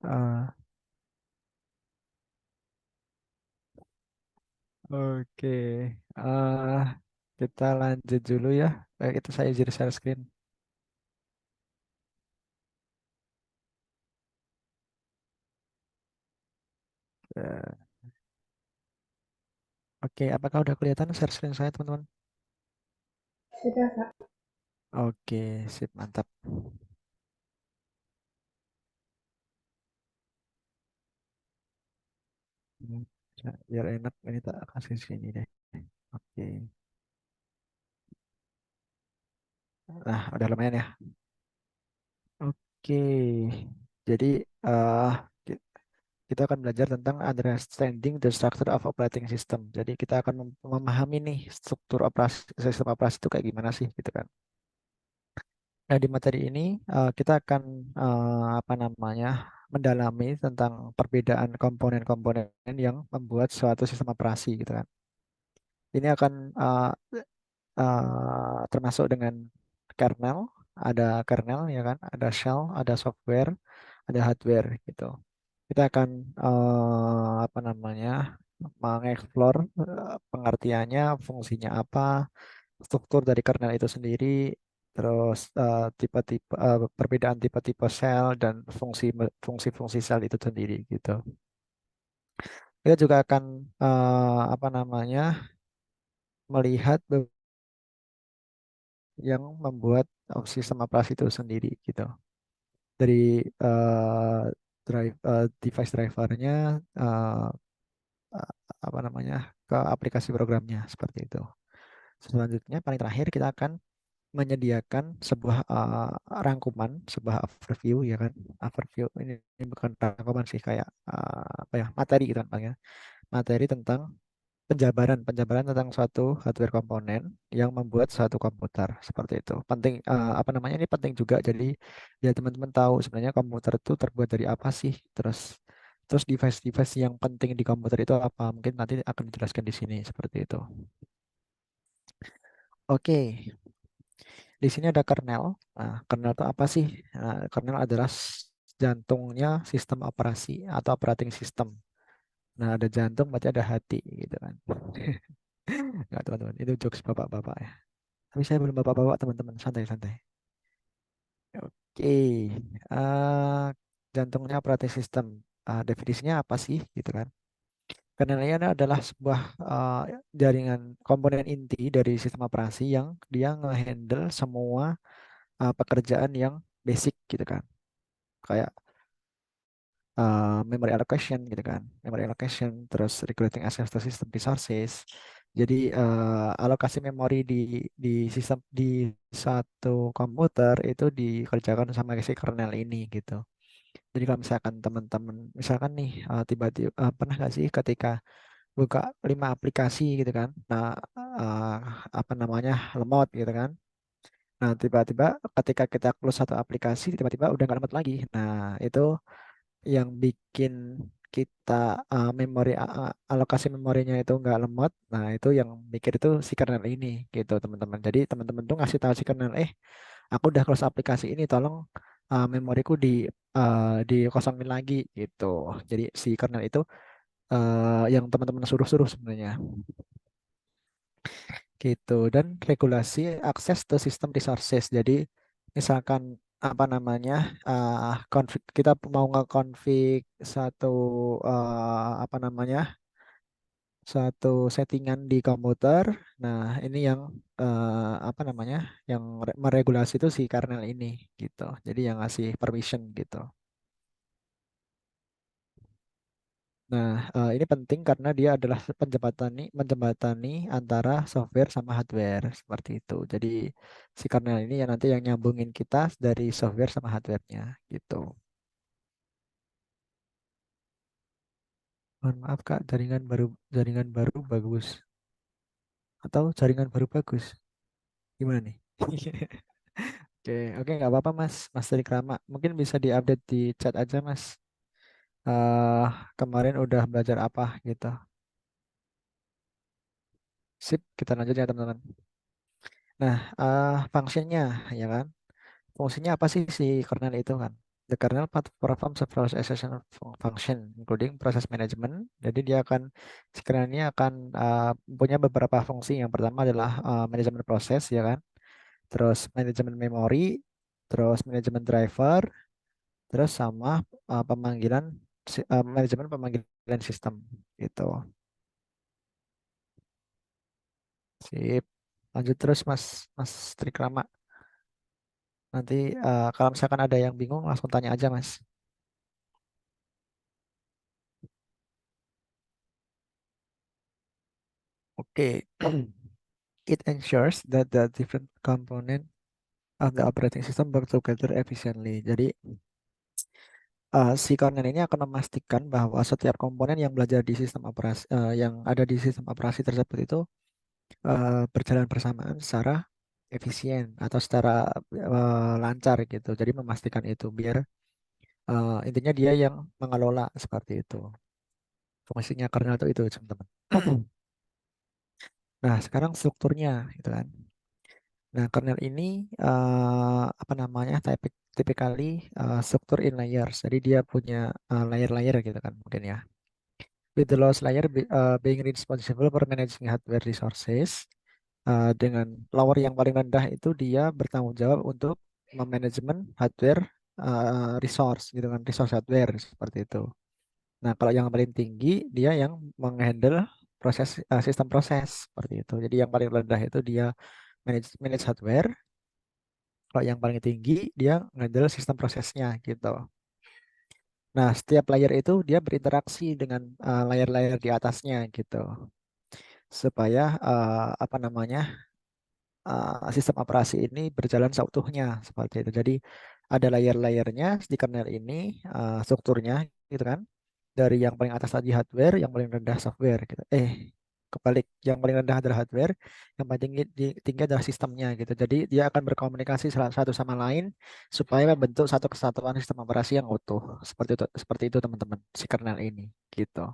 Speaker 1: Eh, oke. eh kita lanjut dulu ya. Itu saya jadi share screen. Eh, Oke, apakah udah kelihatan share screen saya, teman-teman?
Speaker 7: Sudah, Kak.
Speaker 1: Oke, sip, mantap. Hmm, biar enak, ini tak kasih sini deh. Oke. Nah, udah lumayan ya. Oke. Jadi eh ki- kita akan belajar tentang understanding the structure of operating system. Jadi kita akan memahami nih struktur operasi sistem operasi itu kayak gimana sih gitu kan. Nah, di materi ini kita akan apa namanya mendalami tentang perbedaan komponen-komponen yang membuat suatu sistem operasi gitu kan. Ini akan termasuk dengan kernel, ada kernel ya kan, ada shell, ada software, ada hardware gitu. Kita akan apa namanya mengeksplor pengertiannya, fungsinya apa, struktur dari kernel itu sendiri, terus tipe-tipe perbedaan tipe-tipe sel dan fungsi-fungsi sel itu sendiri gitu. Kita juga akan apa namanya melihat yang membuat sistem operasi itu sendiri gitu. Dari device drivernya eh, apa namanya ke aplikasi programnya seperti itu. Selanjutnya paling terakhir kita akan menyediakan sebuah rangkuman, sebuah overview ya kan. Overview ini bukan rangkuman sih kayak apa ya materi gitu kan Bang ya. Materi tentang penjabaran tentang suatu hardware komponen yang membuat suatu komputer seperti itu. Penting apa namanya ini penting juga jadi ya teman-teman tahu sebenarnya komputer itu terbuat dari apa sih. Terus device-device yang penting di komputer itu apa? Mungkin nanti akan dijelaskan di sini seperti itu. Oke, di sini ada kernel. Nah, kernel itu apa sih? Nah, kernel adalah jantungnya sistem operasi atau operating system. Nah, ada jantung berarti ada hati gitu kan. Nggak teman-teman, itu jokes bapak-bapak ya. Tapi saya belum bapak-bapak teman-teman, santai-santai. Oke, eh, jantungnya operating system. Definisinya apa sih gitu kan? Kernel ini adalah sebuah jaringan komponen inti dari sistem operasi yang dia ngehandle semua pekerjaan yang basic gitu kan, kayak memory allocation gitu kan, memory allocation, terus regulating access to system resources. Jadi alokasi memori di sistem di satu komputer itu dikerjakan sama si kernel ini gitu. Jadi kalau misalkan teman-teman, misalkan nih tiba-tiba pernah nggak sih ketika buka 5 aplikasi gitu kan, nah eh, apa namanya lemot gitu kan. Nah tiba-tiba ketika kita close satu aplikasi, tiba-tiba udah nggak lemot lagi. Nah itu yang bikin kita alokasi memorinya itu nggak lemot. Nah itu yang mikir itu si kernel ini gitu teman-teman. Jadi teman-teman tuh ngasih tahu si kernel, aku udah close aplikasi ini, tolong memoriku dikosongin lagi gitu. Jadi si kernel itu yang teman-teman suruh-suruh sebenarnya gitu. Dan regulasi akses to system resources. Jadi misalkan apa namanya config, kita mau nge-config satu apa namanya satu settingan di komputer. Nah ini yang apa namanya yang meregulasi itu si kernel ini gitu. Jadi yang ngasih permission gitu. Nah, ini penting karena dia adalah menjembatani antara software sama hardware seperti itu. Jadi si kernel ini yang nanti yang nyambungin kita dari software sama hardware-nya gitu. Mohon maaf Kak, jaringan baru bagus atau jaringan baru bagus. Gimana nih? Oke, oke nggak apa-apa Mas, Mas Tri Krama. Mungkin bisa diupdate di chat aja Mas. eh Kemarin udah belajar apa gitu. Sip, kita lanjut ya teman-teman. Nah, fungsinya ya kan. Fungsinya apa sih si kernel itu kan? The kernel perform several essential function, including process management. Jadi dia akan, si kernel ini akan punya beberapa fungsi. Yang pertama adalah manajemen proses ya kan. Terus manajemen memori, terus manajemen driver, terus sama pemanggilan manajemen pemanggilan sistem gitu. Sip. Lanjut terus Mas Mas Trikrama. Nanti kalau misalkan ada yang bingung langsung tanya aja Mas. Oke. It ensures that the different component of the operating system work together efficiently. Jadi si kernel ini akan memastikan bahwa setiap komponen yang belajar di sistem operasi yang ada di sistem operasi tersebut itu berjalan bersamaan secara efisien atau secara lancar gitu. Jadi memastikan itu biar intinya dia yang mengelola seperti itu. Fungsinya kernel itu teman-teman. Nah, sekarang strukturnya gitu kan. Nah, kernel ini apa namanya? Typically struktur in layers. Jadi dia punya layer-layer gitu kan mungkin ya. With the lowest layer being responsible for managing hardware resources. Dengan lower yang paling rendah itu dia bertanggung jawab untuk memanajemen hardware resource gitu kan, resource hardware seperti itu. Nah, kalau yang paling tinggi dia yang menghandle sistem proses seperti itu. Jadi yang paling rendah itu dia manage hardware. Kalau yang paling tinggi dia ngadil sistem prosesnya gitu. Nah, setiap layer itu dia berinteraksi dengan layer-layer di atasnya gitu. Supaya apa namanya sistem operasi ini berjalan seutuhnya seperti itu. Jadi ada layer-layernya di kernel ini strukturnya gitu kan. Dari yang paling atas tadi hardware, yang paling rendah software gitu. Kebalik, yang paling rendah adalah hardware, yang paling tinggi adalah sistemnya gitu. Jadi dia akan berkomunikasi satu sama lain supaya membentuk satu kesatuan sistem operasi yang utuh. Seperti itu teman-teman, si kernel ini gitu.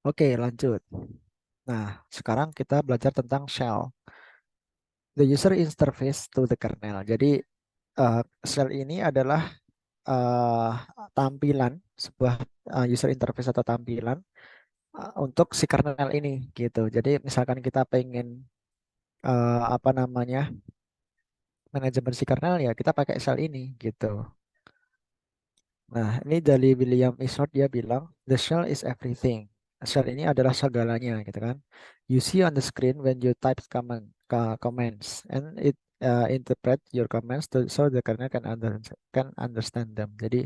Speaker 1: Oke, lanjut. Nah, sekarang kita belajar tentang shell. The user interface to the kernel. Jadi shell ini adalah uh, tampilan sebuah user interface atau tampilan untuk si kernel ini gitu. Jadi misalkan kita pengen apa namanya manajemen si kernel ya kita pakai shell ini gitu. Nah ini dari William Isford dia bilang the shell is everything. Shell ini adalah segalanya gitu kan. You see on the screen when you type commands and interpret your comments so the kernel can understand them. Jadi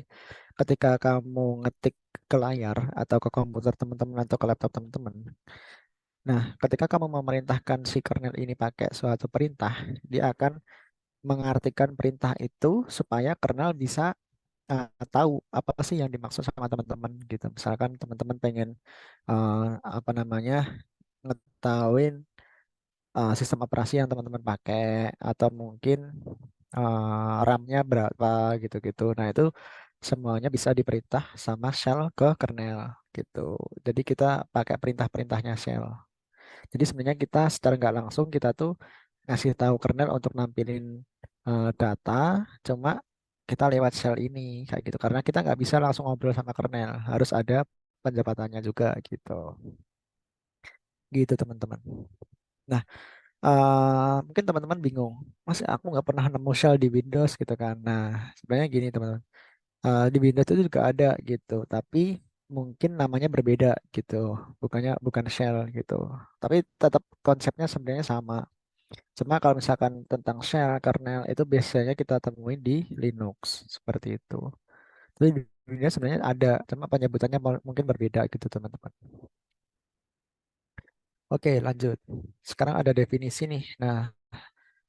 Speaker 1: ketika kamu ngetik ke layar atau ke komputer teman-teman atau ke laptop teman-teman, nah ketika kamu memerintahkan si kernel ini pakai suatu perintah, dia akan mengartikan perintah itu supaya kernel bisa tahu apa sih yang dimaksud sama teman-teman gitu. Misalkan teman-teman pengen uh, apa namanya ngetahuin sistem operasi yang teman-teman pakai atau mungkin RAM-nya berapa gitu-gitu. Nah, itu semuanya bisa diperintah sama shell ke kernel gitu. Jadi kita pakai perintah-perintahnya shell. Jadi sebenarnya kita secara nggak langsung kita tuh ngasih tahu kernel untuk nampilin data, cuma kita lewat shell ini kayak gitu. Karena kita nggak bisa langsung ngobrol sama kernel, harus ada penjabatannya juga gitu. Gitu teman-teman. Nah, mungkin teman-teman bingung, Mas aku nggak pernah nemu shell di Windows gitu kan. Nah, sebenarnya gini teman-teman, di Windows itu juga ada gitu, tapi mungkin namanya berbeda gitu, bukan shell gitu. Tapi tetap konsepnya sebenarnya sama. Cuma kalau misalkan tentang shell, kernel itu biasanya kita temuin di Linux seperti itu. Tapi di Windows sebenarnya ada, cuma penyebutannya mungkin berbeda gitu teman-teman. Oke, lanjut. Sekarang ada definisi nih. Nah,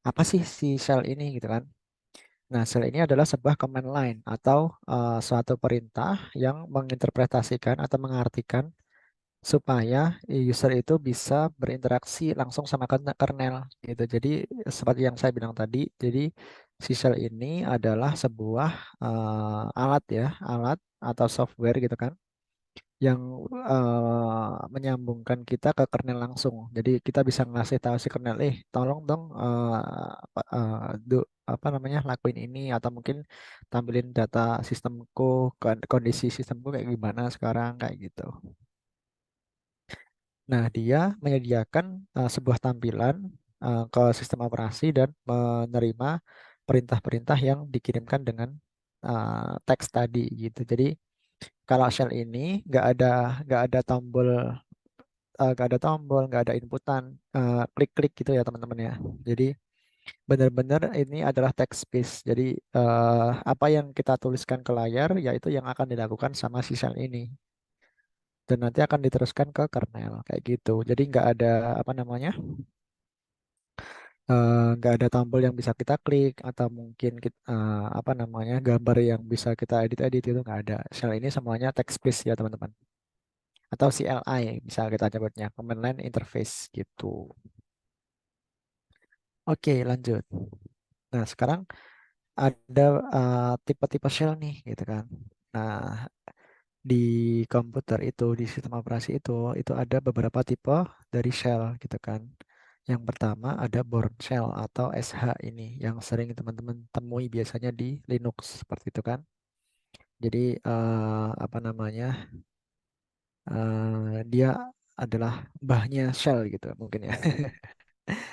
Speaker 1: apa sih si shell ini gitu kan? Nah, shell ini adalah sebuah command line atau suatu perintah yang menginterpretasikan atau mengartikan supaya user itu bisa berinteraksi langsung sama kernel gitu. Jadi seperti yang saya bilang tadi, jadi si shell ini adalah sebuah alat ya, alat atau software gitu kan yang menyambungkan kita ke kernel langsung. Jadi kita bisa ngasih tahu si kernel, tolong dong apa namanya lakuin ini atau mungkin tampilin data sistemku, kondisi sistemku kayak gimana sekarang kayak gitu. Nah, dia menyediakan sebuah tampilan ke sistem operasi dan menerima perintah-perintah yang dikirimkan dengan teks tadi gitu. Jadi kalau shell ini nggak ada tombol nggak ada inputan klik-klik gitu ya teman-teman ya. Jadi benar-benar ini adalah text based. Jadi apa yang kita tuliskan ke layar yaitu yang akan dilakukan sama si shell ini dan nanti akan diteruskan ke kernel kayak gitu. Jadi nggak ada apa namanya nggak ada tombol yang bisa kita klik atau mungkin apa namanya gambar yang bisa kita edit-edit itu nggak ada. Shell ini semuanya text based ya teman-teman. Atau CLI bisa kita nyebutnya command line interface gitu. Oke, lanjut. Nah, sekarang ada tipe-tipe shell nih gitu kan. Nah, di komputer itu, di sistem operasi itu ada beberapa tipe dari shell gitu kan. Yang pertama ada bourne shell atau SH ini yang sering teman-teman temui biasanya di Linux seperti itu kan. Jadi apa namanya dia adalah mbahnya shell gitu mungkin ya.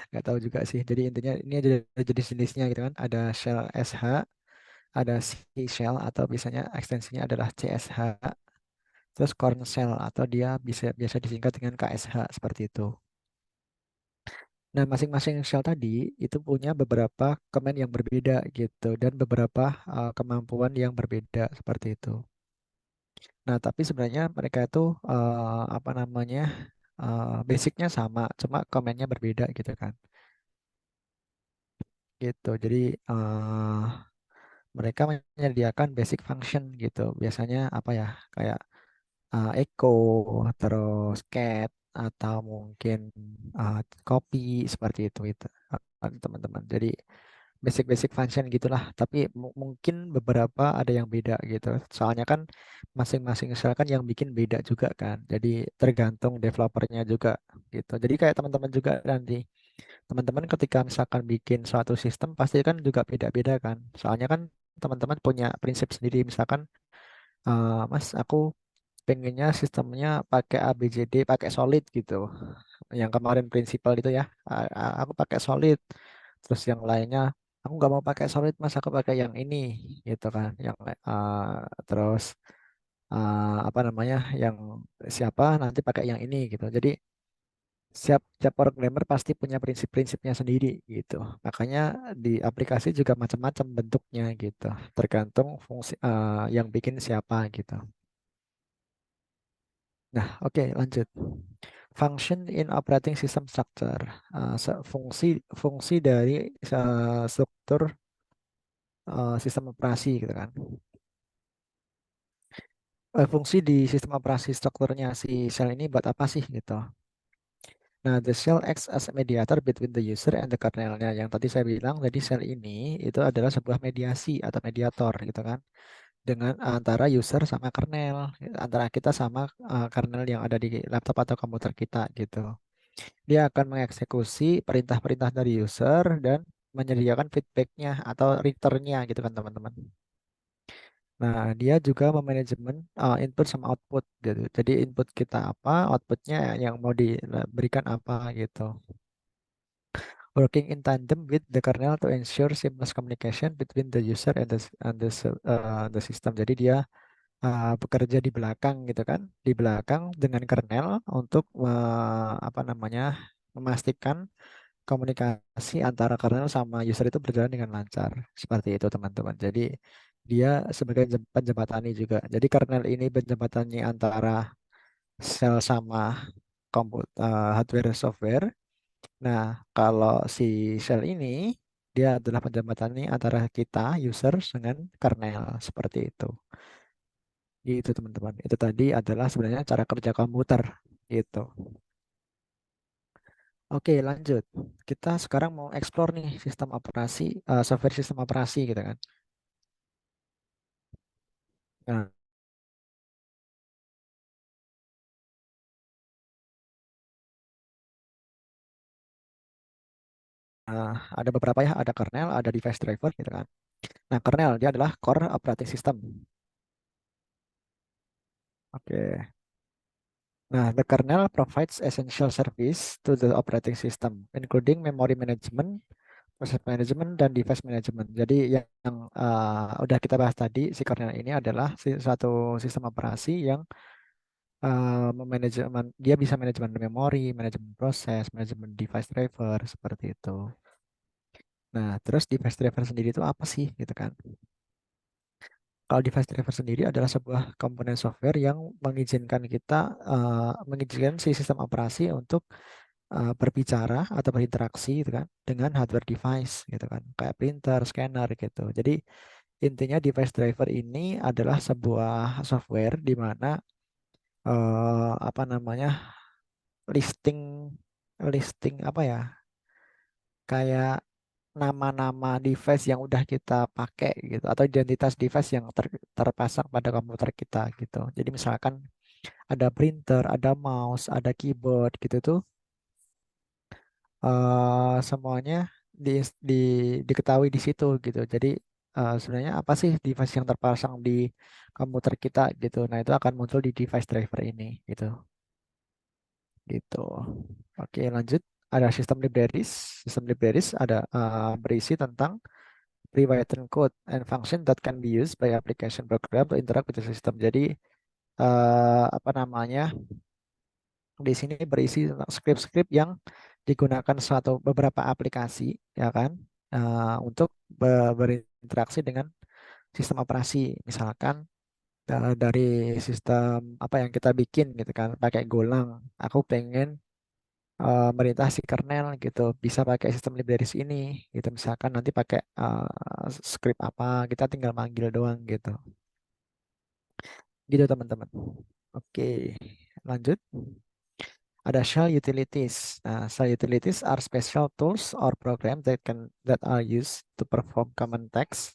Speaker 1: Nggak tahu juga sih. Jadi intinya ini ada jenis-jenisnya gitu kan. Ada shell SH, ada C shell atau biasanya ekstensinya adalah CSH. Terus corn shell atau dia bisa biasa disingkat dengan KSH seperti itu. Nah, masing-masing shell tadi itu punya beberapa command yang berbeda gitu dan beberapa kemampuan yang berbeda seperti itu. Nah, tapi sebenarnya mereka itu apa namanya basicnya sama, cuma commandnya berbeda gitu kan. Gitu. Jadi mereka menyediakan basic function gitu. Biasanya apa ya? Kayak echo, terus cat atau mungkin uh, copy seperti itu teman-teman. Jadi basic-basic function gitulah. Tapi mungkin beberapa ada yang beda gitu. Soalnya kan masing-masing shell kan yang bikin beda juga kan. Jadi tergantung developernya juga gitu. Jadi kayak teman-teman juga nanti. Teman-teman ketika misalkan bikin suatu sistem pasti kan juga beda-beda kan. Soalnya kan teman-teman punya prinsip sendiri. Misalkan, Mas, aku pengennya sistemnya pakai ABCD, pakai solid gitu. Yang kemarin prinsipal itu ya, aku pakai solid. Terus yang lainnya, aku nggak mau pakai solid, Mas, aku pakai yang ini, gitu kan. Yang terus apa namanya, yang siapa nanti pakai yang ini gitu. Jadi Setiap programmer pasti punya prinsip-prinsipnya sendiri gitu. Makanya di aplikasi juga macam-macam bentuknya gitu. Tergantung fungsi yang bikin siapa gitu. Nah, oke, lanjut. Function in operating system structure. Fungsi dari struktur sistem operasi gitu kan. Fungsi di sistem operasi strukturnya si shell ini buat apa sih gitu. Nah, the shell acts as a mediator between the user and the kernelnya. Yang tadi saya bilang, jadi shell ini itu adalah sebuah mediasi atau mediator gitu kan. Dengan antara user sama kernel, antara kita sama kernel yang ada di laptop atau komputer kita gitu. Dia akan mengeksekusi perintah-perintah dari user dan menyediakan feedbacknya atau returnnya gitu kan teman-teman. Nah, dia juga memanajemen input sama output gitu. Jadi input kita apa, outputnya yang mau diberikan apa gitu. Working in tandem with the kernel to ensure seamless communication between the user and the system. Jadi dia bekerja di belakang gitu kan, di belakang dengan kernel untuk apa namanya memastikan komunikasi antara kernel sama user itu berjalan dengan lancar. Seperti itu teman-teman. Jadi dia sebagai penjembatani juga. Jadi kernel ini penjembatannya antara sel sama hardware software. Nah, kalau si shell ini dia adalah penjembatannya antara kita user dengan kernel seperti itu. Gitu teman-teman. Itu tadi adalah sebenarnya cara kerja komputer gitu. Oke, lanjut. Kita sekarang mau explore nih sistem operasi, software sistem operasi gitu kan. Nah, ada beberapa ya, ada kernel, ada device driver gitu kan. Nah, kernel dia adalah core operating system. Oke. Nah, the kernel provides essential service to the operating system, including memory management, process management, dan device management. Jadi yang udah kita bahas tadi, si kernel ini adalah satu sistem operasi yang memanajemen, dia bisa manajemen memori, manajemen proses, manajemen device driver, seperti itu. Nah, terus device driver sendiri itu apa sih gitu kan? Kalau device driver sendiri adalah sebuah komponen software yang mengizinkan si sistem operasi untuk berbicara atau berinteraksi gitu kan dengan hardware device gitu kan, kayak printer, scanner gitu. Jadi intinya device driver ini adalah sebuah software di mana apa namanya listing listing apa ya, kayak nama-nama device yang udah kita pakai gitu atau identitas device yang terpasang pada komputer kita gitu. Jadi misalkan ada printer, ada mouse, ada keyboard gitu tuh semuanya di, di, diketahui di situ gitu. Jadi sebenarnya apa sih device yang terpasang di komputer kita gitu. Nah, itu akan muncul di device driver ini gitu. Gitu. Oke, lanjut. Ada sistem libraries. Sistem libraries ada berisi tentang pre-written code and function that can be used by application program to interact with the system. Jadi apa namanya? Di sini berisi tentang script-script yang digunakan beberapa aplikasi ya kan untuk berinteraksi dengan sistem operasi. Misalkan dari sistem apa yang kita bikin gitu kan pakai Golang. Aku pengen merintah si kernel gitu bisa pakai sistem libraries ini gitu, misalkan nanti pakai script apa kita tinggal manggil doang gitu gitu teman-teman. Oke, lanjut. Ada shell utilities. Nah, shell utilities are special tools or programs that are used to perform common tasks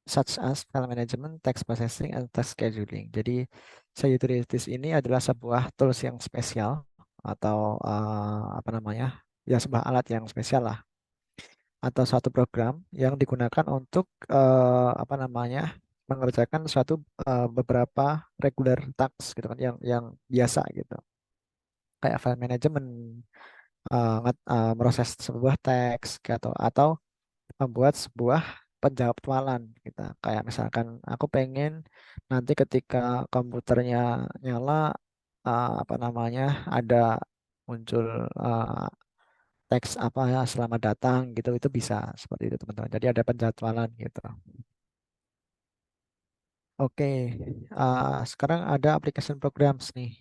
Speaker 1: such as file management, text processing, and task scheduling. Jadi shell utilities ini adalah sebuah tools yang spesial atau apa namanya? Ya sebuah alat yang spesial lah atau suatu program yang digunakan untuk apa namanya? Mengerjakan beberapa regular tasks gitu kan yang biasa gitu. Kayak file management, proses sebuah teks gitu atau membuat sebuah penjadwalan gitu. Kayak misalkan aku pengen nanti ketika komputernya nyala apa namanya ada muncul uh, teks apa ya selamat datang gitu, itu bisa seperti itu teman-teman. Jadi ada penjadwalan gitu. Oke, sekarang ada application programs nih.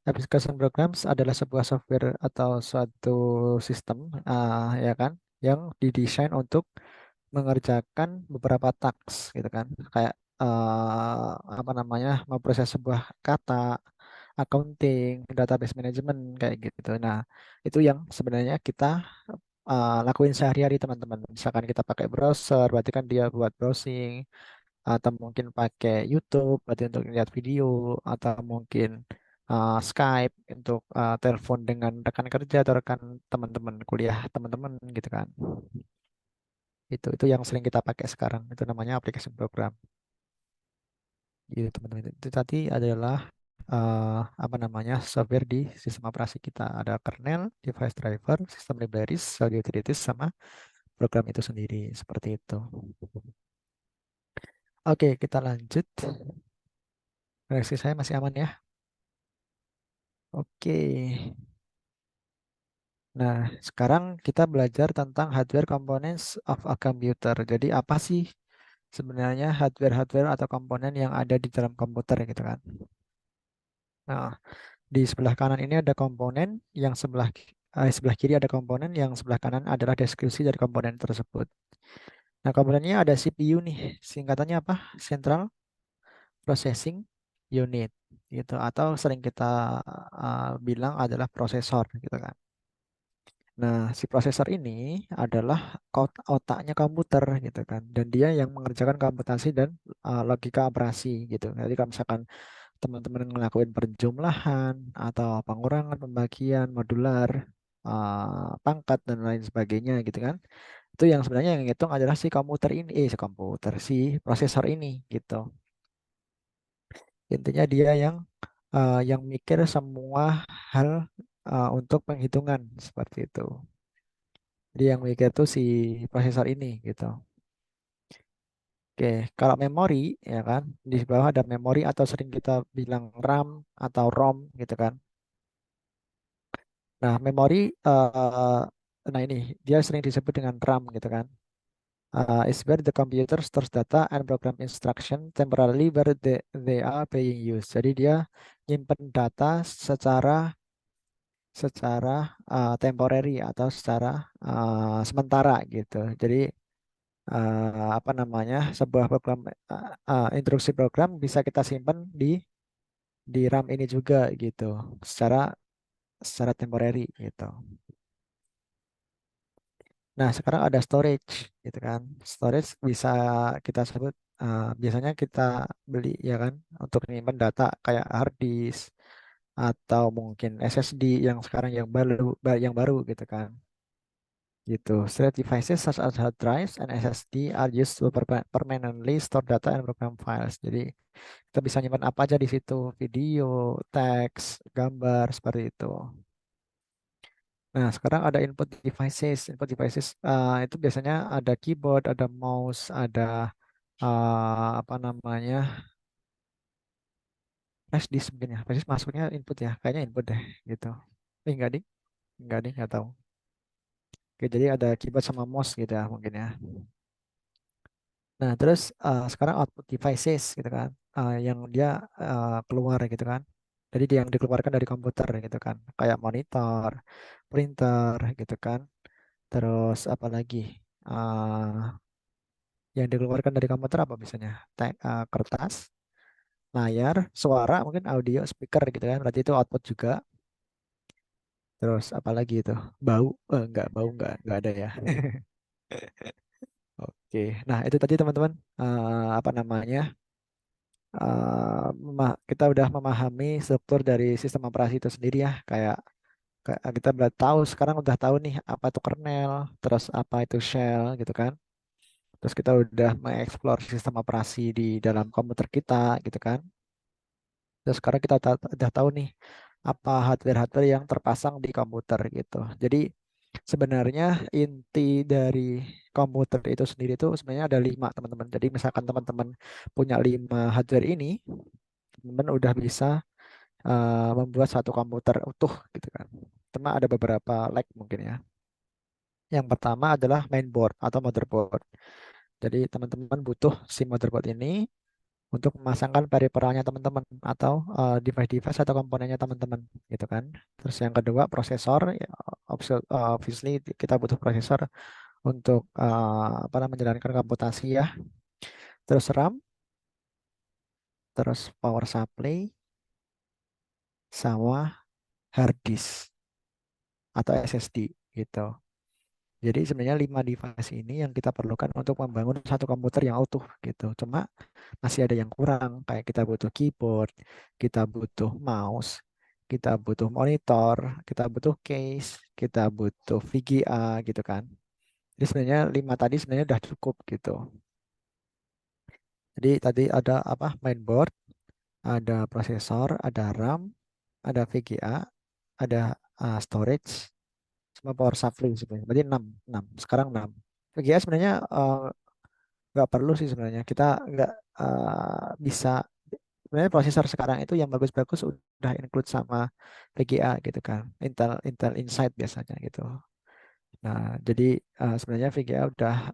Speaker 1: Application programs adalah sebuah software atau suatu sistem, ya kan, yang didesain untuk mengerjakan beberapa tasks gitu kan, kayak apa namanya, memproses sebuah kata, accounting, database management kayak gitu. Nah, itu yang sebenarnya kita lakuin sehari-hari teman-teman. Misalkan kita pakai browser, berarti kan dia buat browsing, atau mungkin pakai YouTube berarti untuk lihat video, atau mungkin Skype untuk telepon dengan rekan kerja atau rekan teman-teman kuliah teman-teman gitu kan. Itu yang sering kita pakai sekarang. Itu namanya aplikasi program. Gitu teman-teman. Itu tadi adalah apa namanya, software di sistem operasi kita. Ada kernel, device driver, sistem libraries, shell utilities, sama program itu sendiri. Seperti itu. Oke, kita lanjut. Koneksi saya masih aman ya? Oke. Nah, sekarang kita belajar tentang hardware components of a computer. Jadi apa sih sebenarnya hardware-hardware atau komponen yang ada di dalam komputer gitu kan? Nah, di sebelah kanan ini ada komponen, yang sebelah kiri ada komponen, yang sebelah kanan adalah deskripsi dari komponen tersebut. Nah, komponennya ada CPU nih. Singkatannya apa? Central Processing Unit gitu, atau sering kita bilang adalah prosesor gitu kan. Nah, si prosesor ini adalah otaknya komputer gitu kan, dan dia yang mengerjakan komputasi dan logika operasi gitu. Jadi kalau misalkan teman-teman ngelakuin perjumlahan atau pengurangan, pembagian, modular, pangkat dan lain sebagainya gitu kan, itu yang sebenarnya yang ngitung adalah si komputer ini, si prosesor ini gitu. Intinya dia yang mikir semua hal untuk penghitungan seperti itu. Jadi yang mikir tuh si prosesor ini gitu. Oke, kalau memori ya kan, di bawah ada memori atau sering kita bilang RAM atau ROM gitu kan. Nah, memori nah ini dia sering disebut dengan RAM gitu kan. Is where the computer stores data and program instruction temporarily where they are being used. Jadi dia nyimpen data secara secara temporary atau secara sementara gitu. Jadi apa namanya, sebuah program instruksi program bisa kita simpan di RAM ini juga gitu, secara secara temporary gitu. Nah, sekarang ada storage gitu kan. Storage bisa kita sebut biasanya kita beli ya kan untuk menyimpan data kayak hard disk atau mungkin SSD yang sekarang yang baru gitu kan. Gitu. Storage devices such as hard drives and SSD are used to permanently store data and program files. Jadi kita bisa nyimpan apa aja di situ, video, teks, gambar seperti itu. Nah, sekarang ada input devices. Input devices itu biasanya ada keyboard, ada mouse, ada apa namanya, flash disk mungkin ya. Flash disk masuknya input ya, kayaknya input deh gitu. Enggak ding, nggak tahu. Oke, jadi ada keyboard sama mouse gitu ya mungkin ya. Nah, terus sekarang output devices gitu kan, yang dia keluar gitu kan. Jadi dia yang dikeluarkan dari komputer gitu kan, kayak monitor, printer gitu kan. Terus apa lagi? Yang dikeluarkan dari komputer apa biasanya? Kertas, layar, suara, mungkin audio, speaker gitu kan. Berarti itu output juga. Terus apa lagi itu? Bau? Bau enggak ada ya. Oke. Nah, itu tadi teman-teman apa namanya? Kita udah memahami struktur dari sistem operasi itu sendiri ya, kayak kita udah tahu, sekarang udah tahu nih apa itu kernel, terus apa itu shell gitu kan. Terus kita udah mengeksplor sistem operasi di dalam komputer kita gitu kan. Terus sekarang kita udah tahu nih apa hardware-hardware yang terpasang di komputer gitu. Jadi sebenarnya inti dari komputer itu sendiri itu sebenarnya ada 5 teman-teman. Jadi misalkan teman-teman punya 5 hardware ini, teman-teman udah bisa membuat satu komputer utuh gitu kan. cuma ada beberapa lag mungkin ya. Yang pertama adalah mainboard atau motherboard. Jadi teman-teman butuh si motherboard ini untuk memasangkan periferalnya teman-teman atau device-device atau komponennya teman-teman gitu kan. Terus yang kedua prosesor, ya, obviously kita butuh prosesor untuk apa namanya, menjalankan komputasi ya. Terus RAM, terus power supply, sama hard disk atau SSD gitu. Jadi sebenarnya 5 device ini yang kita perlukan untuk membangun satu komputer yang utuh gitu. Cuma masih ada yang kurang, kayak kita butuh keyboard, kita butuh mouse, kita butuh monitor, kita butuh case, kita butuh VGA gitu kan. Jadi sebenarnya 5 tadi sebenarnya udah cukup gitu. Jadi tadi ada apa? Mainboard, ada prosesor, ada RAM, ada VGA, ada storage, sama power supply sebenarnya. Berarti 6, 6. Sekarang 6. VGA sebenarnya nggak perlu sih sebenarnya. Kita nggak bisa, sebenarnya prosesor sekarang itu yang bagus-bagus udah include sama VGA gitu kan. Intel Intel Inside biasanya gitu. Nah, jadi sebenarnya VGA udah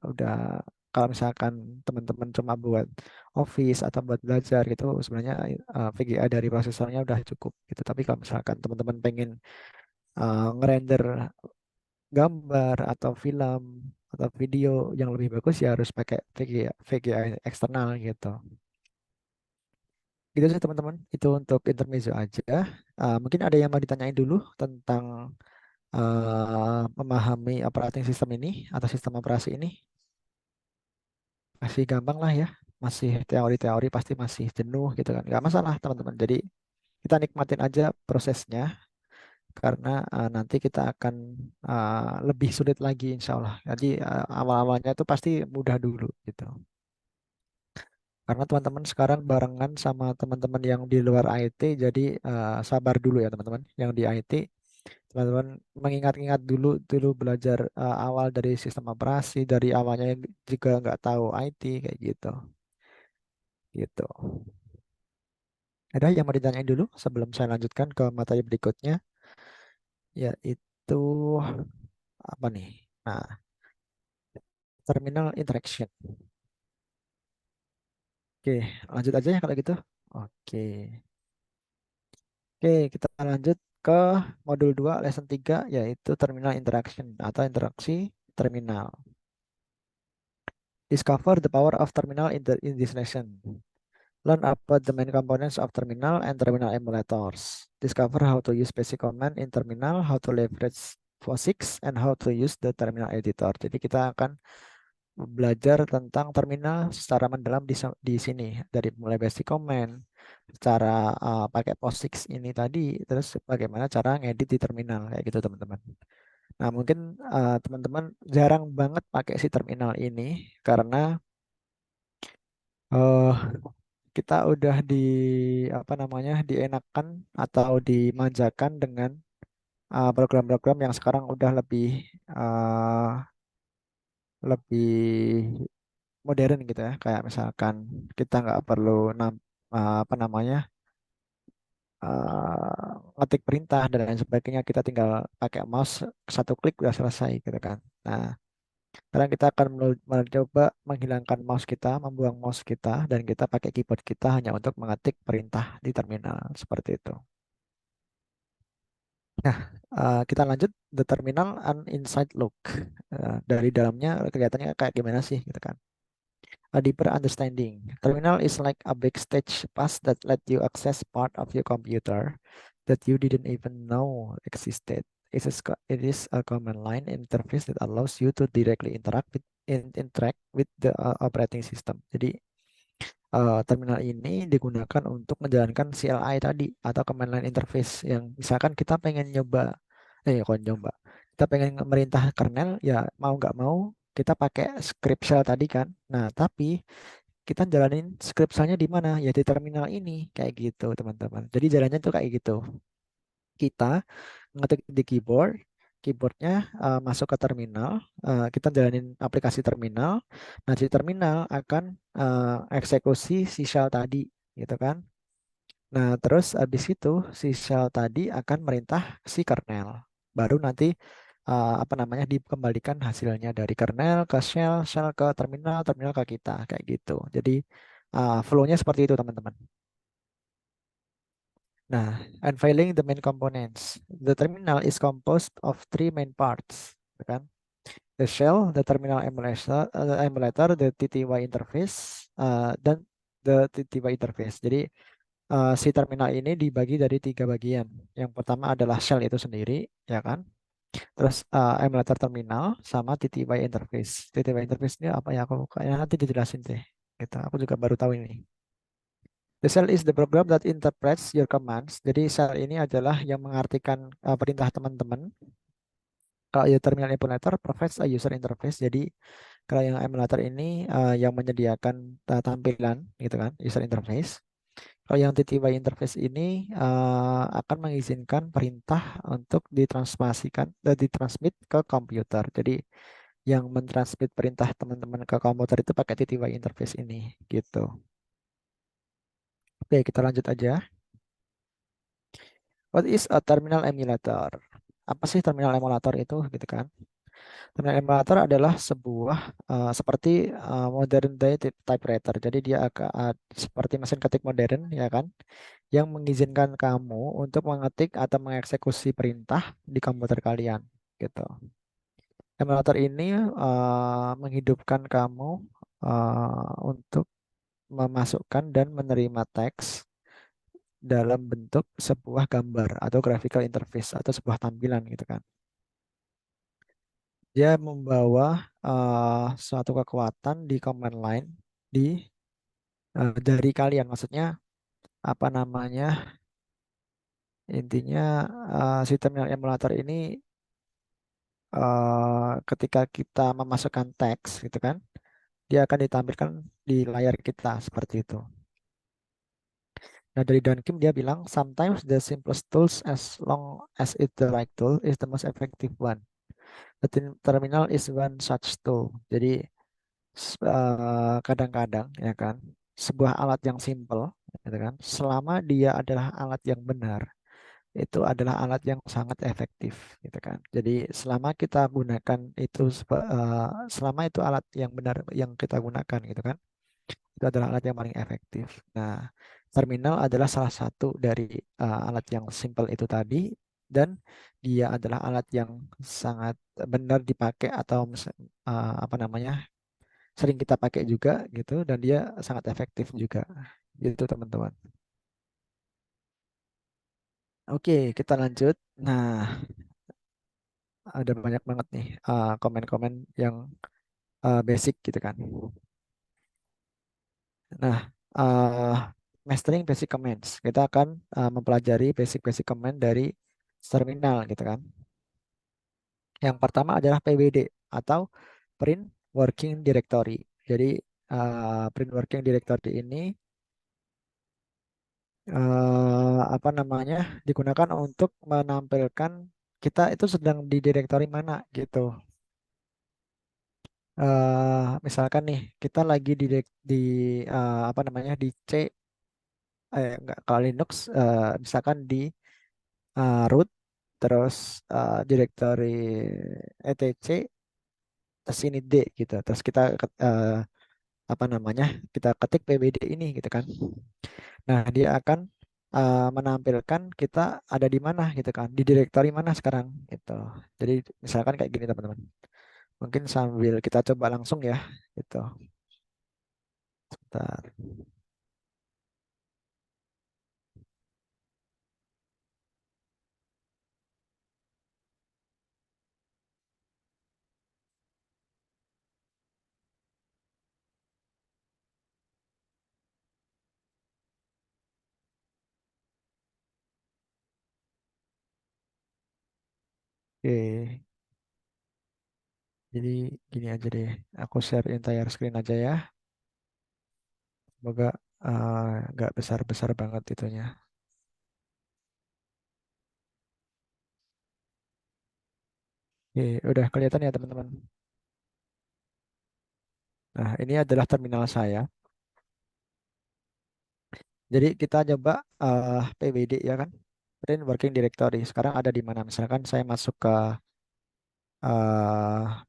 Speaker 1: kalau misalkan teman-teman cuma buat Office atau buat belajar gitu, sebenarnya VGA dari prosesornya udah cukup gitu. Tapi kalau misalkan teman-teman pengen ngerender gambar atau film atau video yang lebih bagus, ya harus pakai VGA eksternal gitu. Gitu sih teman-teman, itu untuk intermezzo aja. Mungkin ada yang mau ditanyain dulu tentang memahami operating system ini atau sistem operasi ini. Masih gampang lah ya, masih teori-teori pasti masih jenuh gitu kan. Nggak masalah teman-teman. Jadi kita nikmatin aja prosesnya, karena nanti kita akan lebih sulit lagi insya Allah. Jadi awal-awalnya itu pasti mudah dulu gitu. Karena teman-teman sekarang barengan sama teman-teman yang di luar IT, jadi sabar dulu ya teman-teman. Yang di IT, teman-teman mengingat-ingat dulu belajar awal dari sistem operasi, dari awalnya juga nggak tahu IT kayak gitu. Gitu. Ada yang mau ditanyain dulu sebelum saya lanjutkan ke materi berikutnya, yaitu apa nih? Nah, terminal interaction. Oke, lanjut aja ya kalau gitu. Oke. Oke, kita lanjut ke modul 2 lesson 3, yaitu terminal interaction atau interaksi terminal. Discover the power of terminal in this lesson. Learn about the main components of terminal and terminal emulators. Discover how to use basic command in terminal, how to leverage POSIX, and how to use the terminal editor. Jadi kita akan belajar tentang terminal secara mendalam di sini, dari mulai basic command, cara pakai POSIX ini tadi, terus bagaimana cara ngedit di terminal kayak gitu teman-teman. Nah mungkin teman-teman jarang banget pakai si terminal ini karena kita udah apa namanya, dienakan atau dimanjakan dengan program-program yang sekarang udah lebih modern gitu ya. Kayak misalkan kita nggak perlu apa namanya, ngetik perintah dan lain sebagainya, kita tinggal pakai mouse, satu klik udah selesai gitu kan. Nah, sekarang kita akan mencoba menghilangkan mouse kita, membuang mouse kita, dan kita pakai keyboard kita hanya untuk mengetik perintah di terminal seperti itu. Nah, kita lanjut the terminal and inside look. Dari dalamnya kelihatannya kayak gimana sih gitu kan. A deeper understanding. Terminal is like a backstage pass that let you access part of your computer that you didn't even know existed. It is a command line interface that allows you to directly interact with the operating system. Jadi terminal ini digunakan untuk menjalankan CLI tadi atau command line interface, yang misalkan kita pengen nyoba, kita pengen merintah kernel, ya mau nggak mau kita pakai script shell tadi kan. Nah tapi kita jalanin script shellnya di mana? Ya di terminal ini kayak gitu teman-teman. Jadi jalannya tuh kayak gitu. Kita ngetik di keyboardnya masuk ke terminal, kita jalanin aplikasi terminal. Nah di terminal akan eksekusi si shell tadi gitu kan. Nah terus habis itu si shell tadi akan merintah si kernel. Baru nanti apa namanya dikembalikan hasilnya dari kernel ke shell, shell ke terminal, terminal ke kita kayak gitu. Jadi flow-nya seperti itu teman-teman. Nah, unveiling the main components. The terminal is composed of three main parts, gitu kan? The shell, the terminal emulator, the TTY interface, dan the TTY interface. Jadi si terminal ini dibagi dari tiga bagian. Yang pertama adalah shell itu sendiri, ya kan? Terus emulator terminal sama TTY interface. TTY interface ini apa ya? Aku kayaknya nanti dijelasin deh. Gitu. Aku juga baru tahu ini. The shell is the program that interprets your commands. Jadi shell ini adalah yang mengartikan perintah teman-teman. Kalau ya terminal emulator provides a user interface. Jadi kalau yang emulator ini yang menyediakan tampilan gitu kan, user interface. Kalau yang TTY interface ini akan mengizinkan perintah untuk ditransmit ke komputer. Jadi yang mentransmit perintah teman-teman ke komputer itu pakai TTY interface ini gitu. Oke, kita lanjut aja. What is a terminal emulator? Apa sih terminal emulator itu gitu kan? Terminal emulator adalah sebuah seperti modern day typewriter. Jadi dia agak seperti mesin ketik modern ya kan, yang mengizinkan kamu untuk mengetik atau mengeksekusi perintah di komputer kalian gitu. Emulator ini menghidupkan kamu untuk memasukkan dan menerima teks dalam bentuk sebuah gambar atau graphical interface atau sebuah tampilan gitu kan. Dia membawa suatu kekuatan di command line di dari kalian. Maksudnya apa namanya? Intinya si terminal emulator ini ketika kita memasukkan teks gitu kan, dia akan ditampilkan di layar kita seperti itu. Nah, dari Don Kim dia bilang, sometimes the simplest tools as long as it's the right tool is the most effective one. The terminal is one such tool. Jadi kadang-kadang ya kan, sebuah alat yang simple, gitu kan, selama dia adalah alat yang benar, itu adalah alat yang sangat efektif, gitu kan. Jadi selama kita gunakan itu, selama itu alat yang benar yang kita gunakan, gitu kan, itu adalah alat yang paling efektif. Nah, terminal adalah salah satu dari alat yang simple itu tadi, dan dia adalah alat yang sangat benar dipakai atau apa namanya sering kita pakai juga gitu, dan dia sangat efektif juga gitu teman-teman. Oke, kita lanjut. Nah, ada banyak banget nih komen-komen yang basic gitu kan. Nah, mastering basic commands. Kita akan mempelajari basic-basic command dari terminal gitu kan. Yang pertama adalah PWD atau print working directory. Jadi print working directory ini apa namanya digunakan untuk menampilkan kita itu sedang di direktori mana gitu. Misalkan nih kita lagi di apa namanya di C enggak, kalau Linux misalkan di root terus directory etc terus ini D gitu. Terus kita apa namanya kita ketik pwd ini gitu kan. Nah, dia akan menampilkan kita ada di mana gitu kan, di direktori mana sekarang gitu. Jadi misalkan kayak gini teman-teman. Mungkin sambil kita coba langsung ya gitu. Sebentar. Oke, jadi gini aja deh. Aku share entire screen aja ya. Semoga nggak besar-besar banget itunya. Oke, udah kelihatan ya teman-teman. Nah, ini adalah terminal saya. Jadi kita coba PWD ya kan. print working directory. Sekarang ada di mana? Misalkan saya masuk ke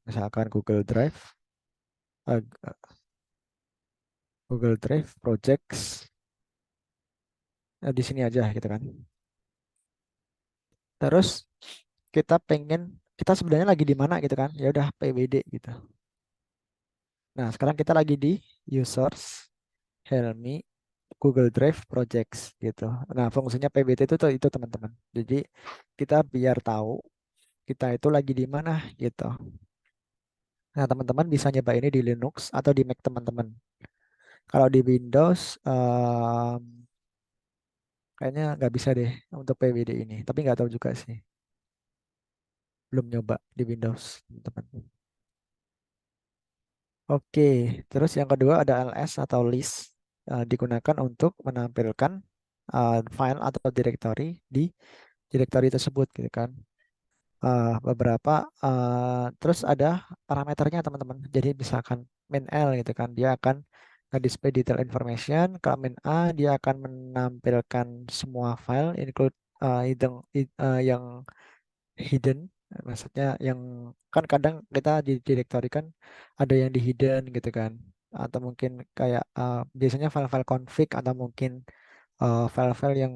Speaker 1: misalkan Google Drive, eh, Google Drive projects di sini aja gitu kan. Terus kita sebenarnya lagi di mana gitu kan? Ya udah PWD gitu. Nah, sekarang kita lagi di users, Helmi, Google Drive Projects gitu. Nah, fungsinya PWD itu teman-teman. Jadi kita biar tahu kita itu lagi di mana gitu. Nah, teman-teman bisa nyoba ini di Linux atau di Mac teman-teman. Kalau di Windows, kayaknya nggak bisa deh untuk PWD ini. Tapi nggak tahu juga sih. Belum nyoba di Windows, teman-teman. Oke, terus yang kedua ada ls atau list, digunakan untuk menampilkan file atau directory di directory tersebut gitu kan. Beberapa terus ada parameternya teman-teman. Jadi misalkan min L gitu kan, dia akan display detail information. Kalau min A dia akan menampilkan semua file include yang hidden, maksudnya yang kan kadang kita di directory kan ada yang di hidden gitu kan, atau mungkin kayak biasanya file-file config atau mungkin file-file yang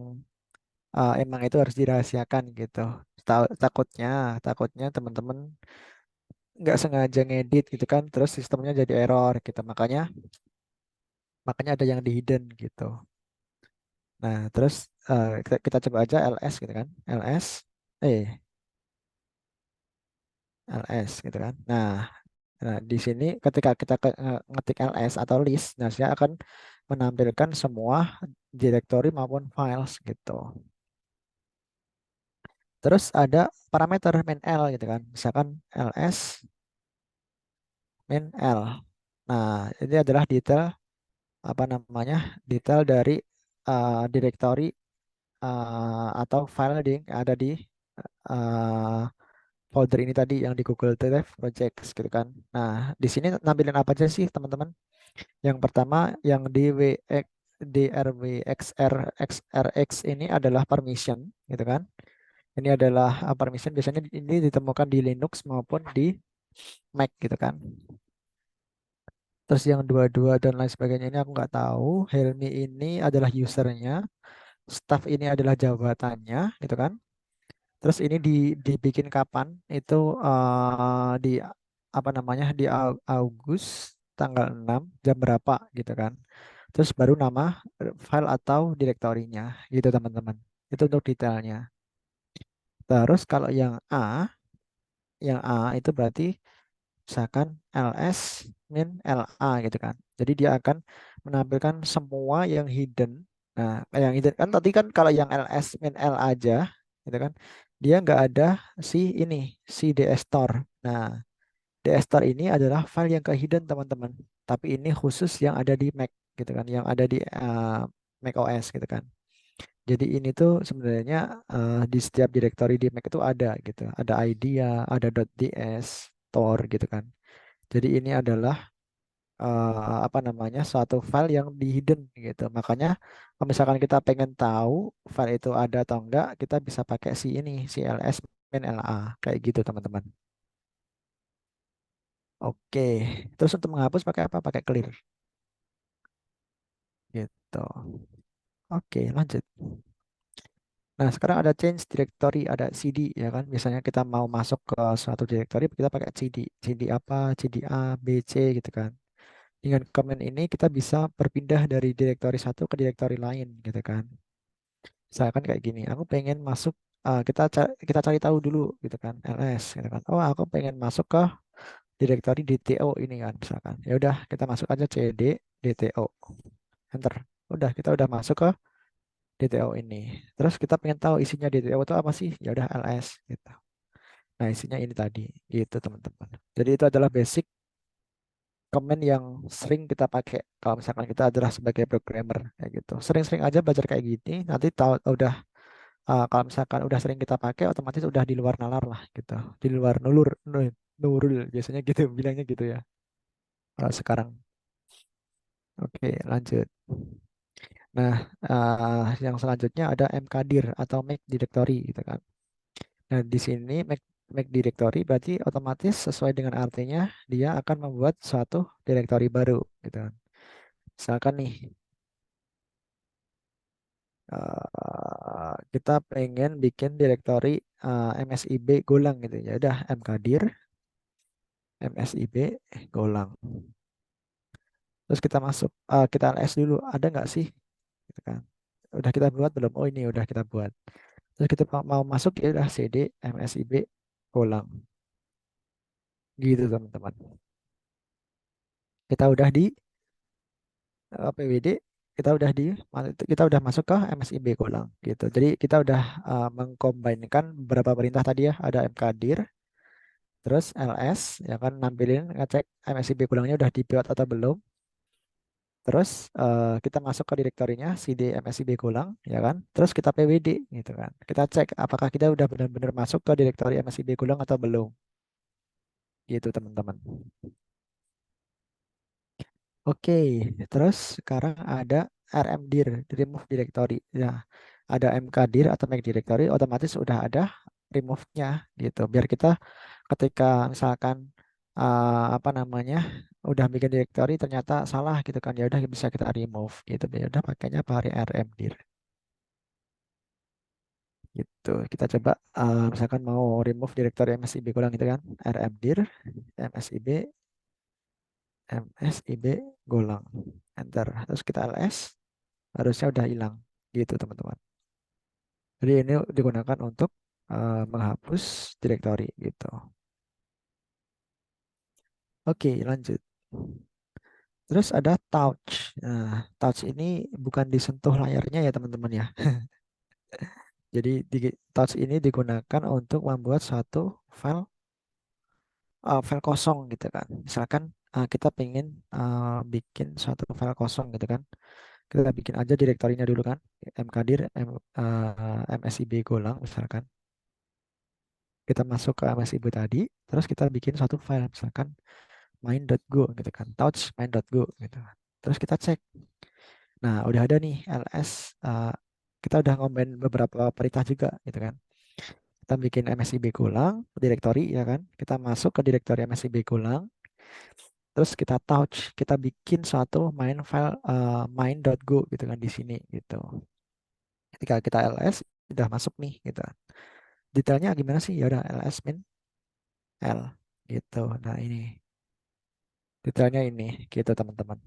Speaker 1: emang itu harus dirahasiakan gitu. Takutnya takutnya teman-teman nggak sengaja ngedit gitu kan, terus sistemnya jadi error gitu, makanya ada yang di hidden gitu. Nah terus kita coba aja ls gitu kan, eh ls gitu kan. Nah, di sini ketika kita ngetik ls atau list, nah saya akan menampilkan semua directory maupun files gitu. Terus ada parameter min L gitu kan. Misalkan ls min L. Nah, ini adalah detail apa namanya? Detail dari directory atau file yang ada di uh, folder ini tadi yang di Google Drive Projects gitu kan. Nah, di sini nampilin apa aja sih teman-teman? Yang pertama yang DRWXR XRX ini adalah permission gitu kan. Ini adalah permission, biasanya ini ditemukan di Linux maupun di Mac gitu kan. Terus yang dua-dua dan lain sebagainya ini aku nggak tahu. Helmi ini adalah usernya, staff ini adalah jabatannya gitu kan. Terus ini dibikin kapan? Itu di apa namanya, di Agustus tanggal 6 jam berapa gitu kan. Terus baru nama file atau direktorinya gitu teman-teman. Itu untuk detailnya. Terus kalau yang A itu berarti misalkan ls min la gitu kan. Jadi dia akan menampilkan semua yang hidden. Nah, yang hidden kan tadi kan kalau yang ls min l aja gitu kan, dia nggak ada si ini, si dstore. Nah, dstore ini adalah file yang ke hidden teman-teman. Tapi ini khusus yang ada di Mac gitu kan, yang ada di Mac OS gitu kan. Jadi ini tuh sebenarnya di setiap directory di Mac itu ada gitu. Ada idea, ada .ds, tor gitu kan. Jadi ini adalah apa namanya, suatu file yang di hidden gitu. Makanya kalau misalkan kita pengen tahu file itu ada atau enggak, kita bisa pakai si ini, si ls min la kayak gitu teman-teman. Oke, terus untuk menghapus pakai apa? Pakai clear gitu. Oke, lanjut. Nah, sekarang ada change directory, ada CD ya kan. Biasanya kita mau masuk ke suatu directory, kita pakai CD. CD apa? CD A, B, C gitu kan. Dengan command ini kita bisa berpindah dari directory satu ke directory lain gitu kan. Misalkan kayak gini, aku pengen masuk, kita cari tahu dulu gitu kan, ls gitu kan. Oh, aku pengen masuk ke directory DTO ini kan misalkan. Ya udah, kita masuk aja cd DTO. Enter. Udah, kita udah masuk ke DTO ini. Terus kita pengen tahu isinya DTO itu apa sih? Ya udah ls gitu. Nah, isinya ini tadi gitu teman-teman. Jadi itu adalah basic command yang sering kita pakai kalau misalkan kita adalah sebagai programmer kayak gitu. Sering-sering aja belajar kayak gini, nanti tahu udah kalau misalkan udah sering kita pakai, otomatis udah di luar nalar lah gitu. Di luar nurul biasanya gitu bilangnya gitu ya. Kalau sekarang. Oke, lanjut. Nah, yang selanjutnya ada mkdir atau make directory gitu kan. Nah, di sini make directory berarti otomatis sesuai dengan artinya dia akan membuat suatu directory baru gitu kan. Misalkan nih kita pengen bikin directory MSIB Golang gitu ya. Udah mkdir MSIB Golang. Terus kita masuk kita ls dulu ada nggak sih gitu kan. Udah kita buat belum? Oh ini udah kita buat. Terus kita mau masuk ya udah cd MSIB Golang gitu teman-teman. Kita udah di PWD, kita udah masuk ke MSIB Golang gitu. Jadi kita udah mengkombinkan beberapa perintah tadi ya, ada mkdir, terus ls ya kan nampilin ngecek MSIB Golangnya udah dibuat atau belum. Terus kita masuk ke direktorinya cd MSIB Golang ya kan. Terus kita PWD gitu kan. Kita cek apakah kita udah benar-benar masuk ke direktori MSIB Golang atau belum. Gitu teman-teman. Oke, terus sekarang ada rmdir, remove directory. Ya, ada mkdir atau make directory, otomatis udah ada remove-nya gitu. Biar kita ketika misalkan apa namanya, udah bikin directory ternyata salah gitu kan, ya udah bisa kita remove gitu. Ya udah pakainya apa rmdir gitu. Kita coba misalkan mau remove directory MSIB kurang gitu kan, rmdir MSIB MSIB Golang. Enter. Terus kita ls, harusnya udah hilang. Gitu teman-teman. Jadi ini digunakan untuk menghapus directory gitu. Oke, lanjut. Terus ada touch. Nah, touch ini bukan disentuh layarnya ya teman-teman ya. Jadi touch ini digunakan untuk membuat suatu file kosong gitu kan. Misalkan kita pengen bikin suatu file kosong gitu kan. Kita bikin aja direktorinya dulu kan. mkdir msib golang misalkan. Kita masuk ke msib tadi, terus kita bikin suatu file misalkan main.go gitu kan. Touch main.go gitu kan. Terus kita cek. Nah, udah ada nih ls kita udah ngomongin beberapa perintah juga gitu kan. Kita bikin msib golang directory ya kan. Kita masuk ke directory msib golang. Terus kita touch, kita bikin suatu main file main.go gitu kan di sini gitu. Ketika kita ls udah masuk nih gitu. Detailnya gimana sih? Ya udah ls min l gitu. Nah, ini detailnya ini gitu teman-teman.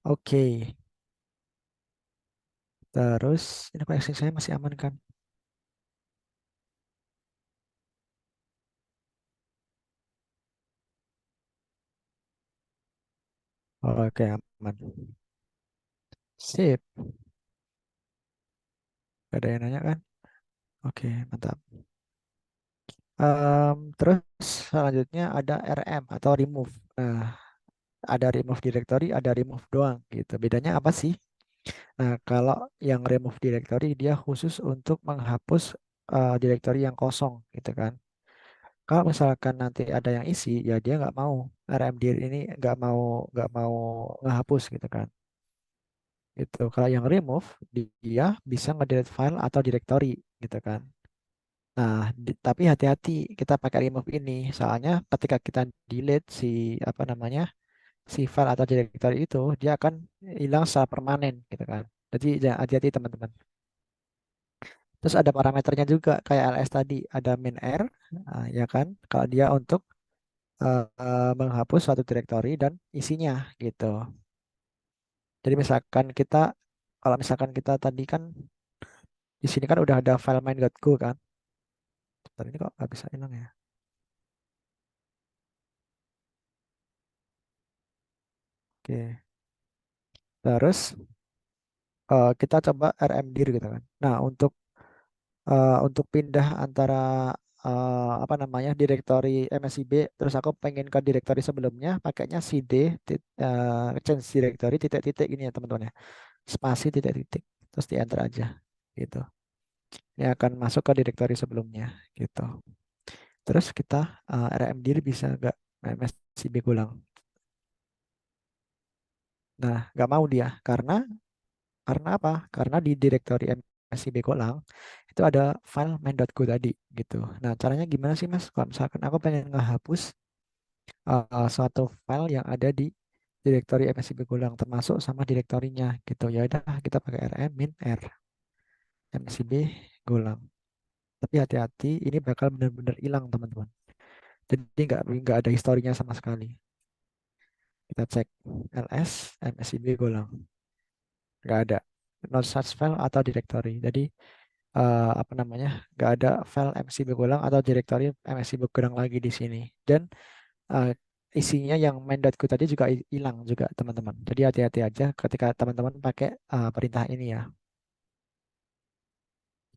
Speaker 1: Oke. Terus ini koneksi saya masih aman kan? Oke, aman. Sip. Gak ada yang nanya kan? Oke, mantap. Terus selanjutnya ada RM atau remove. Nah, ada remove directory, ada remove doang gitu. Bedanya apa sih? Nah, kalau yang remove directory dia khusus untuk menghapus directory yang kosong gitu kan. Kalau misalkan nanti ada yang isi, ya dia nggak mau RMDir ini nggak mau ngehapus gitu kan. Gitu. Kalau yang remove dia bisa nge-delete file atau directory gitu kan. Nah, tapi hati-hati kita pakai remove ini, soalnya ketika kita delete si apa namanya si file atau directory itu, dia akan hilang secara permanen gitu kan. Jadi jangan hati-hati teman-teman. Terus ada parameternya juga kayak ls tadi, ada min r, ya kan? Kalau dia untuk menghapus suatu directory dan isinya gitu. Jadi kalau misalkan kita tadi kan di sini kan udah ada file main.go kan. Bentar, ini kok nggak bisa hilang ya? Oke. Terus kita coba rmdir gitu kan. Nah, untuk pindah antara apa namanya direktori MSIB, terus aku pengen ke direktori sebelumnya, pakainya cd change directory titik-titik gini ya teman-teman ya, spasi titik-titik, terus di enter aja gitu. Ini akan masuk ke direktori sebelumnya gitu. Terus kita rmdir bisa nggak MSIB ulang. Nah, nggak mau dia karena apa? Karena di direktori MSIB Golang itu ada file main.go tadi gitu. Nah, caranya gimana sih Mas? Kalau misalkan aku pengen ngehapus suatu file yang ada di direktori MSIB Golang termasuk sama direktorinya gitu. Ya udah kita pakai rm min r MSIB Golang. Tapi hati-hati ini bakal benar-benar hilang teman-teman. Jadi nggak ada historinya sama sekali. Kita cek ls MSIB Golang. Nggak ada. No such file atau directory. Jadi apa namanya? Nggak ada file MSIB Golang atau directory MSIB Golang lagi di sini. Dan eh, isinya yang main.go tadi juga hilang juga teman-teman. Jadi hati-hati aja ketika teman-teman pakai perintah ini ya.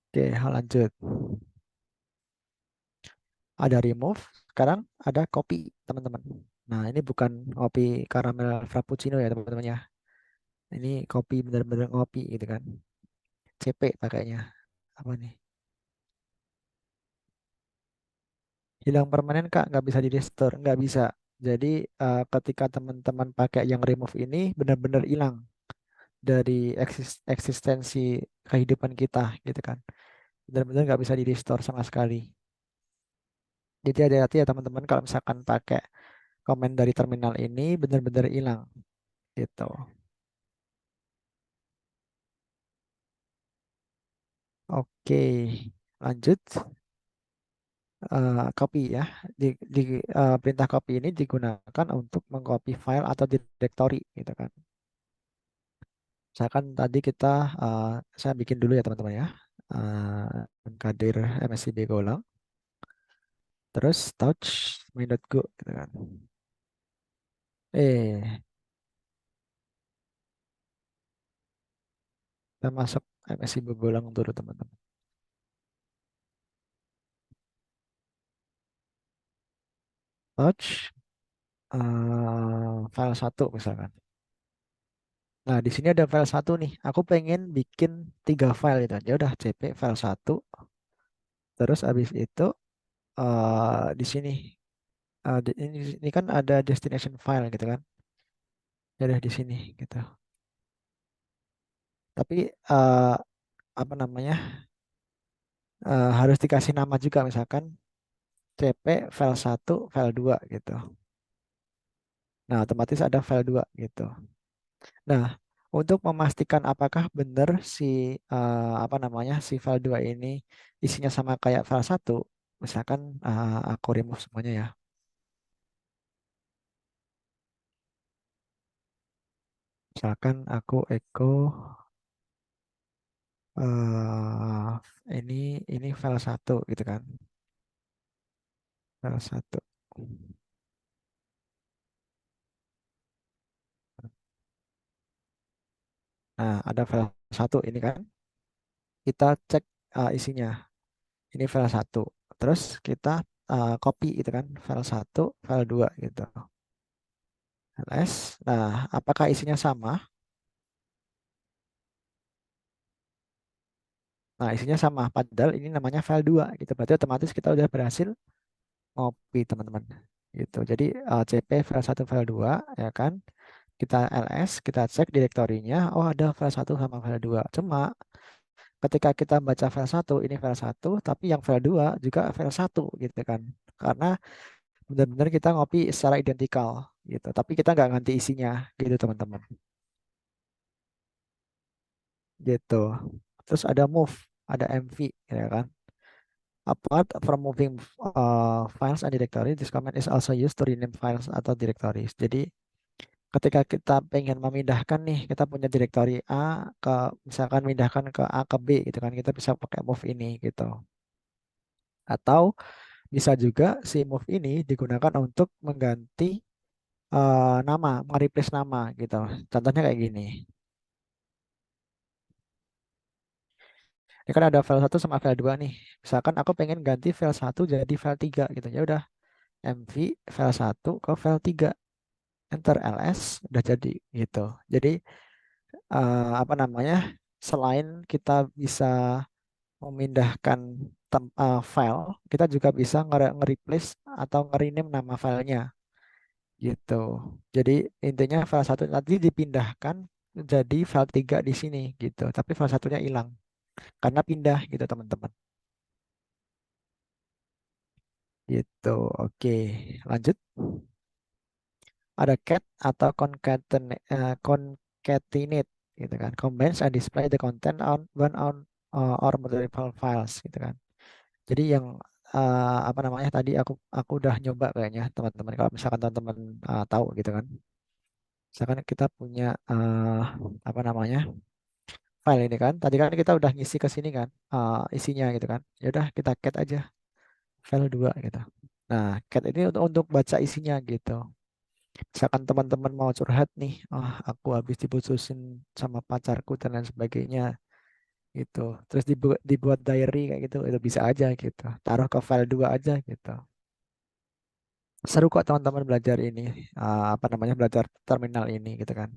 Speaker 1: Oke, lanjut. Ada remove, sekarang ada copy teman-teman. Nah, ini bukan kopi caramel frappuccino ya teman-teman ya. Ini kopi bener-bener ngopi gitu kan. CP pakainya. Apa nih? Hilang permanen Kak, nggak bisa di restore, nggak bisa. Jadi ketika teman-teman pakai yang remove ini benar-benar hilang dari eksistensi kehidupan kita gitu kan. Benar-benar nggak bisa di restore sama sekali. Jadi hati-hati ya teman-teman kalau misalkan pakai komen dari terminal ini benar-benar hilang gitu. Oke, lanjut. Copy ya. Di perintah copy ini digunakan untuk mengcopy file atau directory gitu kan. Misalkan tadi saya bikin dulu ya teman-teman ya. Kadir MSIB Golang. Terus touch main.go gitu kan. Eh, kita masuk MSIB Golang dulu teman-teman. Touch file 1 misalkan. Nah, di sini ada file 1 nih. Aku pengen bikin 3 file gitu. Ya udah cp file 1. Terus habis itu di sini ini kan ada destination file gitu kan. Ya udah di sini gitu. Tapi apa namanya? Harus dikasih nama juga misalkan cp file 1 file 2 gitu. Nah, otomatis ada file 2 gitu. Nah, untuk memastikan apakah benar si apa namanya si file 2 ini isinya sama kayak file 1, misalkan aku remove semuanya ya. Misalkan aku echo ini file 1 gitu kan. File 1. Nah, ada file 1 ini kan. Kita cek isinya. Ini file 1. Terus kita copy itu kan file 1, file 2 gitu. ls. Nah, apakah isinya sama? Nah, isinya sama. Padahal ini namanya file 2 gitu. Berarti otomatis kita udah berhasil ngopi teman-teman. Gitu. Jadi cp file 1 file 2 ya kan. Kita ls, kita cek direktorinya. Oh, ada file 1 sama file 2. Cuma ketika kita baca file 1 ini file 1, tapi yang file 2 juga file 1 gitu kan. Karena benar-benar kita ngopi secara identikal gitu. Tapi kita nggak ganti isinya gitu teman-teman. Gitu. Terus ada move, ada mv ya kan. Apart from moving files and directory, this command is also used to rename files atau directories. Jadi ketika kita pengen memindahkan nih, kita punya directory A ke misalkan memindahkan ke A ke B gitu kan, kita bisa pakai move ini gitu. Atau bisa juga si move ini digunakan untuk mengganti nama, nge-replace nama gitu. Contohnya kayak gini. Ini kan ada file 1 sama file 2 nih. Misalkan aku pengen ganti file 1 jadi file 3 gitu. Ya udah mv file 1 ke file 3. Enter ls udah jadi gitu. Jadi apa namanya? Selain kita bisa memindahkan file, kita juga bisa nge-replace atau nge-rename nama filenya gitu. Jadi intinya file satu nanti dipindahkan jadi file 3 di sini gitu. Tapi file satunya hilang karena pindah gitu teman-teman. Gitu. Oke, lanjut. Ada cat atau concatenate gitu kan. Combines and display the content on one on or multiple files gitu kan. Jadi yang apa namanya tadi aku udah nyoba kayaknya teman-teman. Kalau misalkan teman-teman tahu gitu kan. Misalkan kita punya apa namanya file ini kan. Tadi kan kita udah ngisi ke sini kan isinya gitu kan. Ya udah kita cat aja file 2 gitu. Nah, cat ini untuk baca isinya gitu. Misalkan teman-teman mau curhat nih, aku habis diputusin sama pacarku dan lain sebagainya gitu. Terus dibuat diary kayak gitu, itu bisa aja gitu. Taruh ke file 2 aja gitu. Seru kok teman-teman belajar ini, apa namanya belajar terminal ini gitu kan.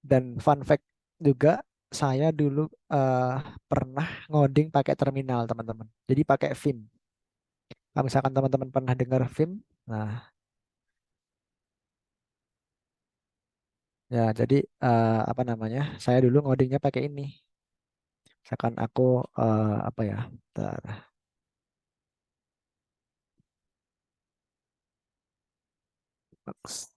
Speaker 1: Dan fun fact juga, saya dulu eh, pernah ngoding pakai terminal teman-teman. Jadi pakai Vim. Kalau misalkan teman-teman pernah dengar Vim, nah ya jadi apa namanya, saya dulu ngodingnya pakai ini. Misalkan aku apa ya, bentar. Box.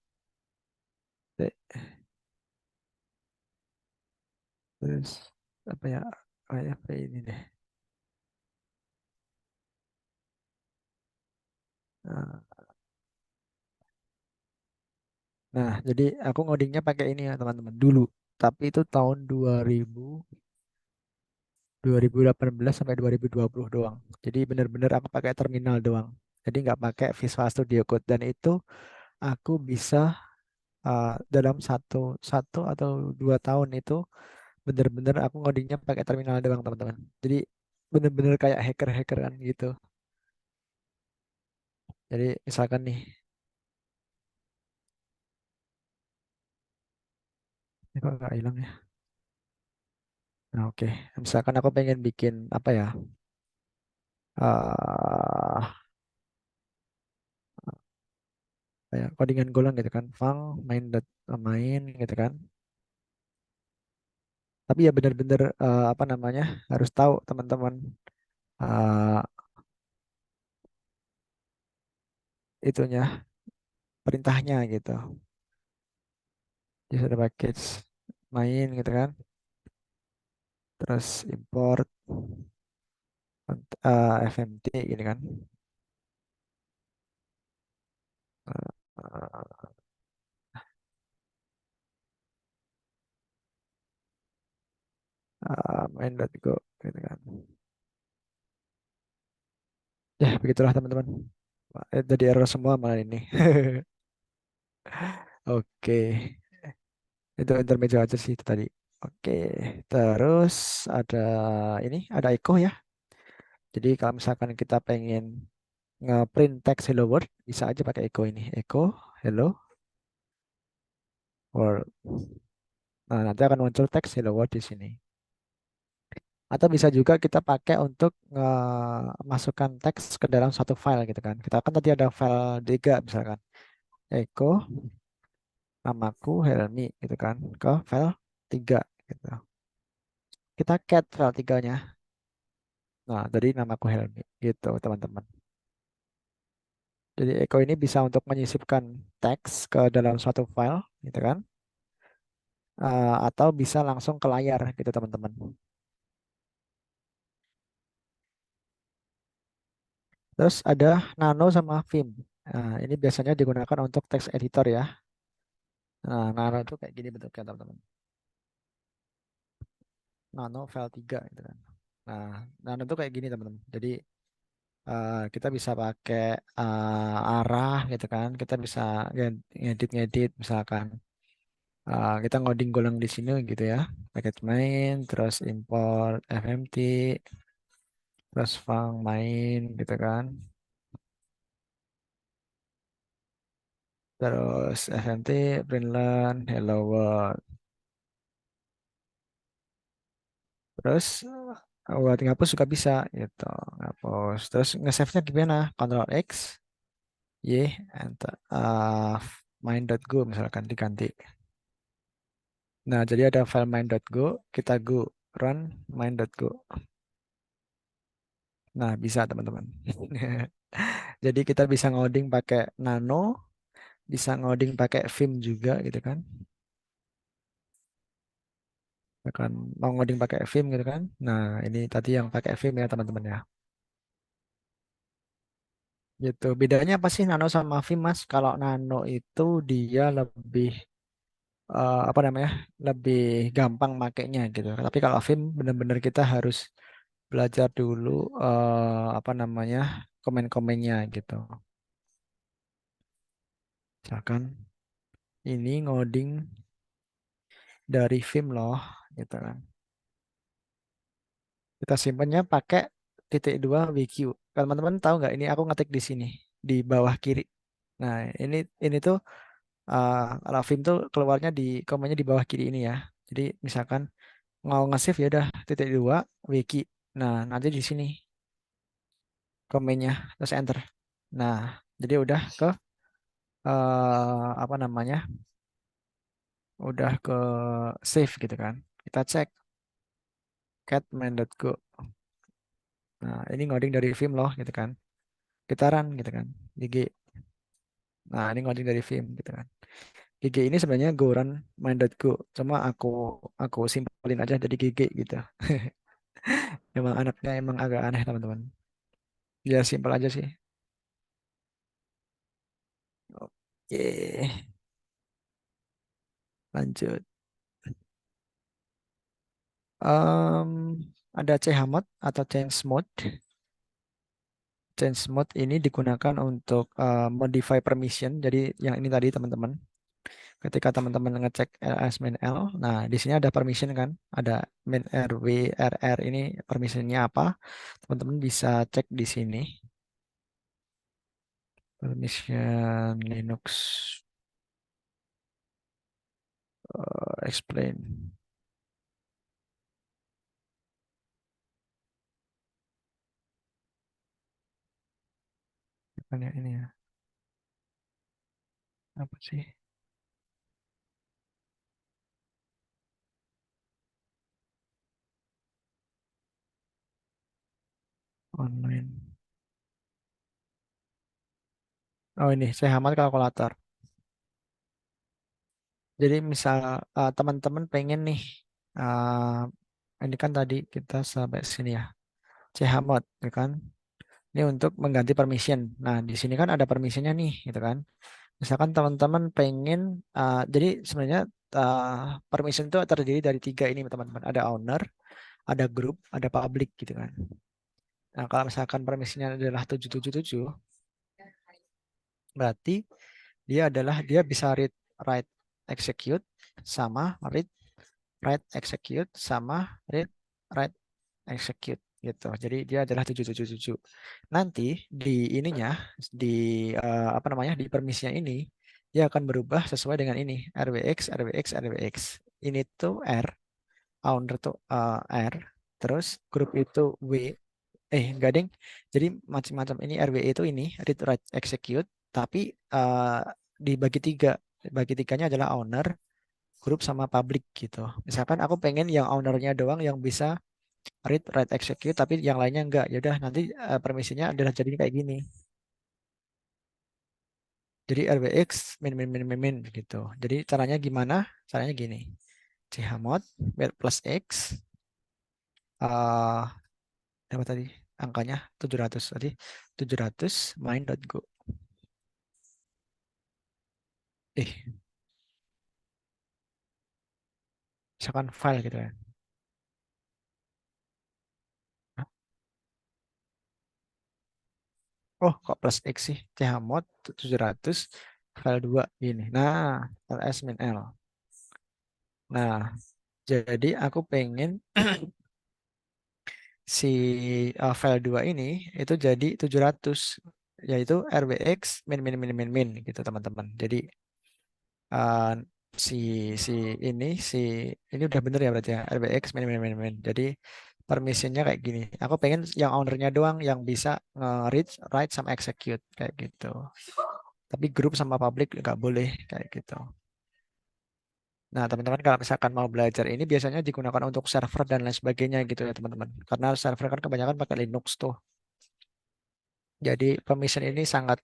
Speaker 1: Terus apa ya, kayak apa ini deh. Nah, jadi aku ngodingnya pakai ini ya teman-teman dulu. Tapi itu tahun 2018 sampai 2020 doang. Jadi bener-bener aku pakai terminal doang. Jadi nggak pakai Visual Studio Code dan itu aku bisa dalam satu atau 2 tahun itu bener-bener aku ngodingnya pakai terminal doang teman-teman. Jadi bener-bener kayak hacker-hackeran gitu. Jadi misalkan nih, ini kok nggak hilang ya? Nah, oke. Misalkan aku pengen bikin apa ya? eh Kayak codingan Golang gitu kan, fang main gitu kan. Tapi ya bener-bener apa namanya harus tahu teman-teman eh itunya perintahnya gitu. Jadi ada package main gitu kan. Terus import FMT gitu kan. Eh, main.go gitu kan. Ya begitulah teman-teman. Jadi error semua malah ini. Oke, itu intermezzo aja sih itu tadi. Oke, terus ada ini ada echo ya. Jadi kalau misalkan kita pengen nge-print text hello world, bisa aja pakai echo ini. Echo hello world. Nah, nanti akan muncul teks hello world di sini. Atau bisa juga kita pakai untuk masukkan teks ke dalam satu file gitu kan. Kita kan tadi ada file 3 misalkan. Echo namaku Helmi gitu kan ke file 3 gitu. Kita cat file 3-nya. Nah, dari namaku Helmi gitu teman-teman. Jadi echo ini bisa untuk menyisipkan teks ke dalam suatu file gitu kan. Atau bisa langsung ke layar gitu teman-teman. Terus ada Nano sama Vim. Nah, ini biasanya digunakan untuk text editor ya. Nah, Nano itu kayak gini bentuknya teman-teman. Nano file 3 gitu kan. Nah, Nano itu kayak gini teman-teman. Jadi kita bisa pakai arah gitu kan. Kita bisa ngedit-ngedit misalkan. Kita ngoding Golang di sini gitu ya. Paket main, terus import FMT, terus fang main gitu kan. Terus FMT, println, hello world. Terus buat ngapus juga bisa gitu. Ngapus. Terus nge-save-nya gimana? Ctrl X. y enter main.go misalkan diganti. Nah, jadi ada file main.go, kita go run main.go. Nah, bisa teman-teman. Jadi kita bisa ngoding pakai Nano, bisa ngoding pakai Vim juga gitu kan. Akan mau ngoding pakai Vim gitu kan. Nah, ini tadi yang pakai Vim ya teman-teman ya. Gitu. Bedanya apa sih Nano sama Vim, Mas? Kalau Nano itu dia lebih apa namanya? Lebih gampang makainya gitu. Tapi kalau Vim benar-benar kita harus belajar dulu apa namanya? Komen-komennya gitu. Misalkan ini ngoding dari Vim loh gitu kan. Kita simpannya pakai .2 WQ. Teman-teman tahu nggak ini aku ngetik di sini di bawah kiri. Nah, ini tuh kalau Vim tuh keluarnya di komennya di bawah kiri ini ya. Jadi misalkan mau nge-save ya udah .2 WQ. Nah, nanti di sini komennya terus enter. Nah, jadi udah ke apa namanya? Udah ke save gitu kan. Kita cek cat main.go. Nah, ini ngoding dari Vim loh gitu kan. Kita run gitu kan. GG. Nah, ini ngoding dari Vim gitu kan. GG ini sebenarnya go run main.go. Cuma aku simpelin aja jadi GG gitu. Emang anaknya emang agak aneh teman-teman. Ya simpel aja sih. Oke, lanjut. Em, ada chmod atau change mode. Change mode ini digunakan untuk modify permission. Jadi yang ini tadi teman-teman. Ketika teman-teman ngecek ls main l, nah di sini ada permission kan, ada main rw rr ini permissionnya apa? Teman-teman bisa cek di sini. Permission Linux explain. Bukan ya ini ya. Apa sih? Online. Oh ini saya hemat kalkulator. Jadi misal teman-teman pengen nih, ini kan tadi kita sampai sini ya, chmod, ya kan? Ini untuk mengganti permission. Nah di sini kan ada permissionnya nih, gitu kan? Misalkan teman-teman pengen, jadi sebenarnya permission itu terdiri dari 3 ini teman-teman. Ada owner, ada group, ada public gitu kan. Nah kalau misalkan permissionnya adalah 777, berarti dia bisa read, write, execute, sama read, write, execute, sama read, write, execute gitu. Jadi dia adalah 777. Nanti di ininya, di apa namanya, di permisinya ini dia akan berubah sesuai dengan ini, rwx, rwx, rwx. Ini tuh r, owner tuh r, terus grup itu w, enggak ding. Jadi macam-macam ini rw itu ini read, write, execute, tapi dibagi 3. Bagi 3-nya adalah owner, grup sama public gitu. Misalkan aku pengen yang ownernya doang yang bisa read, write, execute, tapi yang lainnya enggak. Ya udah nanti permisinya adalah jadi kayak gini. Jadi rwx min min min min min gitu. Jadi caranya gimana? Caranya gini. Chmod plus x apa tadi? Angkanya 700 tadi. 700 main.go. Misalkan file gitu ya. Oh, kok plus X sih? Chmod 700 file 2 ini. Nah, ls min l. Nah, jadi aku pengen si file 2 ini itu jadi 700, yaitu rwx min min min min min gitu teman-teman. Jadi uh, si si ini udah bener ya berarti ya, rwx min min min min. Jadi permissionnya kayak gini. Aku pengen yang ownernya doang yang bisa nge-read, write, sama execute kayak gitu. Tapi grup sama publik nggak boleh kayak gitu. Nah, teman-teman kalau misalkan mau belajar ini biasanya digunakan untuk server dan lain sebagainya gitu ya, teman-teman. Karena server kan kebanyakan pakai Linux tuh. Jadi permission ini sangat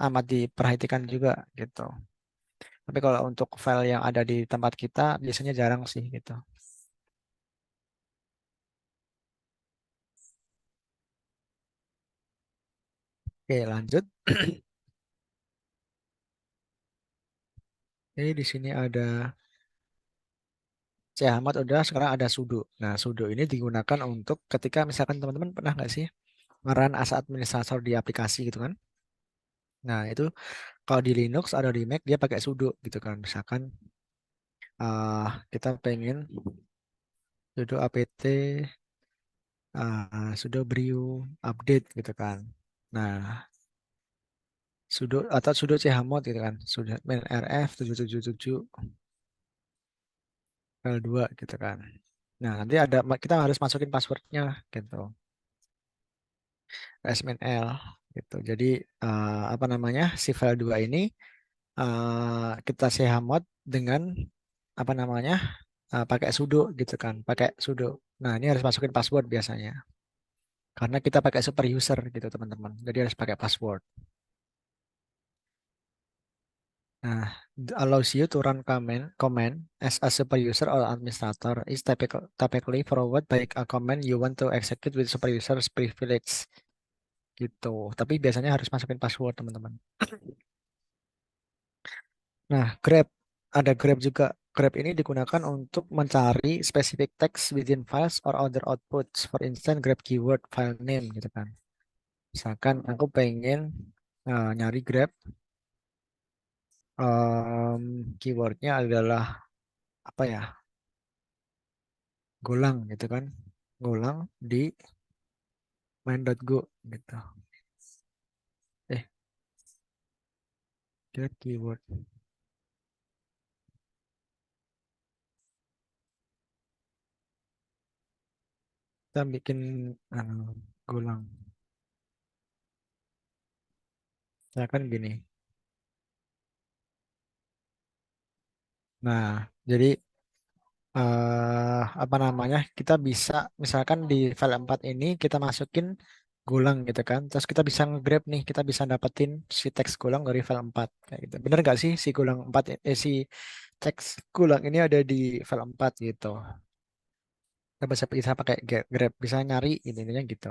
Speaker 1: amat diperhatikan juga gitu. Tapi kalau untuk file yang ada di tempat kita biasanya jarang sih gitu. Oke, lanjut. Ini di sini ada Chmod udah, sekarang ada sudo. Nah, sudo ini digunakan untuk ketika misalkan teman-teman pernah nggak sih ngeran as administrator di aplikasi gitu kan? Nah, itu kalau di Linux atau di Mac dia pakai sudo gitu kan. Misalkan kita pengen sudo apt sudo brew update gitu kan. Nah, sudo atau sudo chmod gitu kan. Sudo main rf 777 L2 gitu kan. Nah, nanti ada kita harus masukin passwordnya gitu. SMNL gitu. Jadi apa namanya? Si file 2 ini kita chmod dengan apa namanya? Pakai sudo gitu kan, pakai sudo. Nah, ini harus masukin password biasanya. Karena kita pakai super user gitu, teman-teman. Jadi harus pakai password. Nah, allows you to run command as a super user or administrator is typically forward by a command you want to execute with super user's privilege gitu. Tapi biasanya harus masukin password, teman-teman. Nah, grep ada grep juga. Grep ini digunakan untuk mencari specific text within files or other outputs. For instance, grep keyword file name gitu kan. Misalkan aku pengen nyari grep keywordnya adalah apa ya? Golang gitu kan. Golang di main.go gitu. Grep keyword. Kita bikin Golang. Misalkan gini. Nah, jadi apa namanya, kita bisa misalkan di file 4 ini kita masukin Golang gitu kan, terus kita bisa nge-grab nih, kita bisa dapetin si teks Golang dari file 4 kayak gitu. Bener nggak sih si Golang 4 si teks Golang ini ada di file 4 gitu. Kita bisa pakai grab, bisa nyari intinya gitu.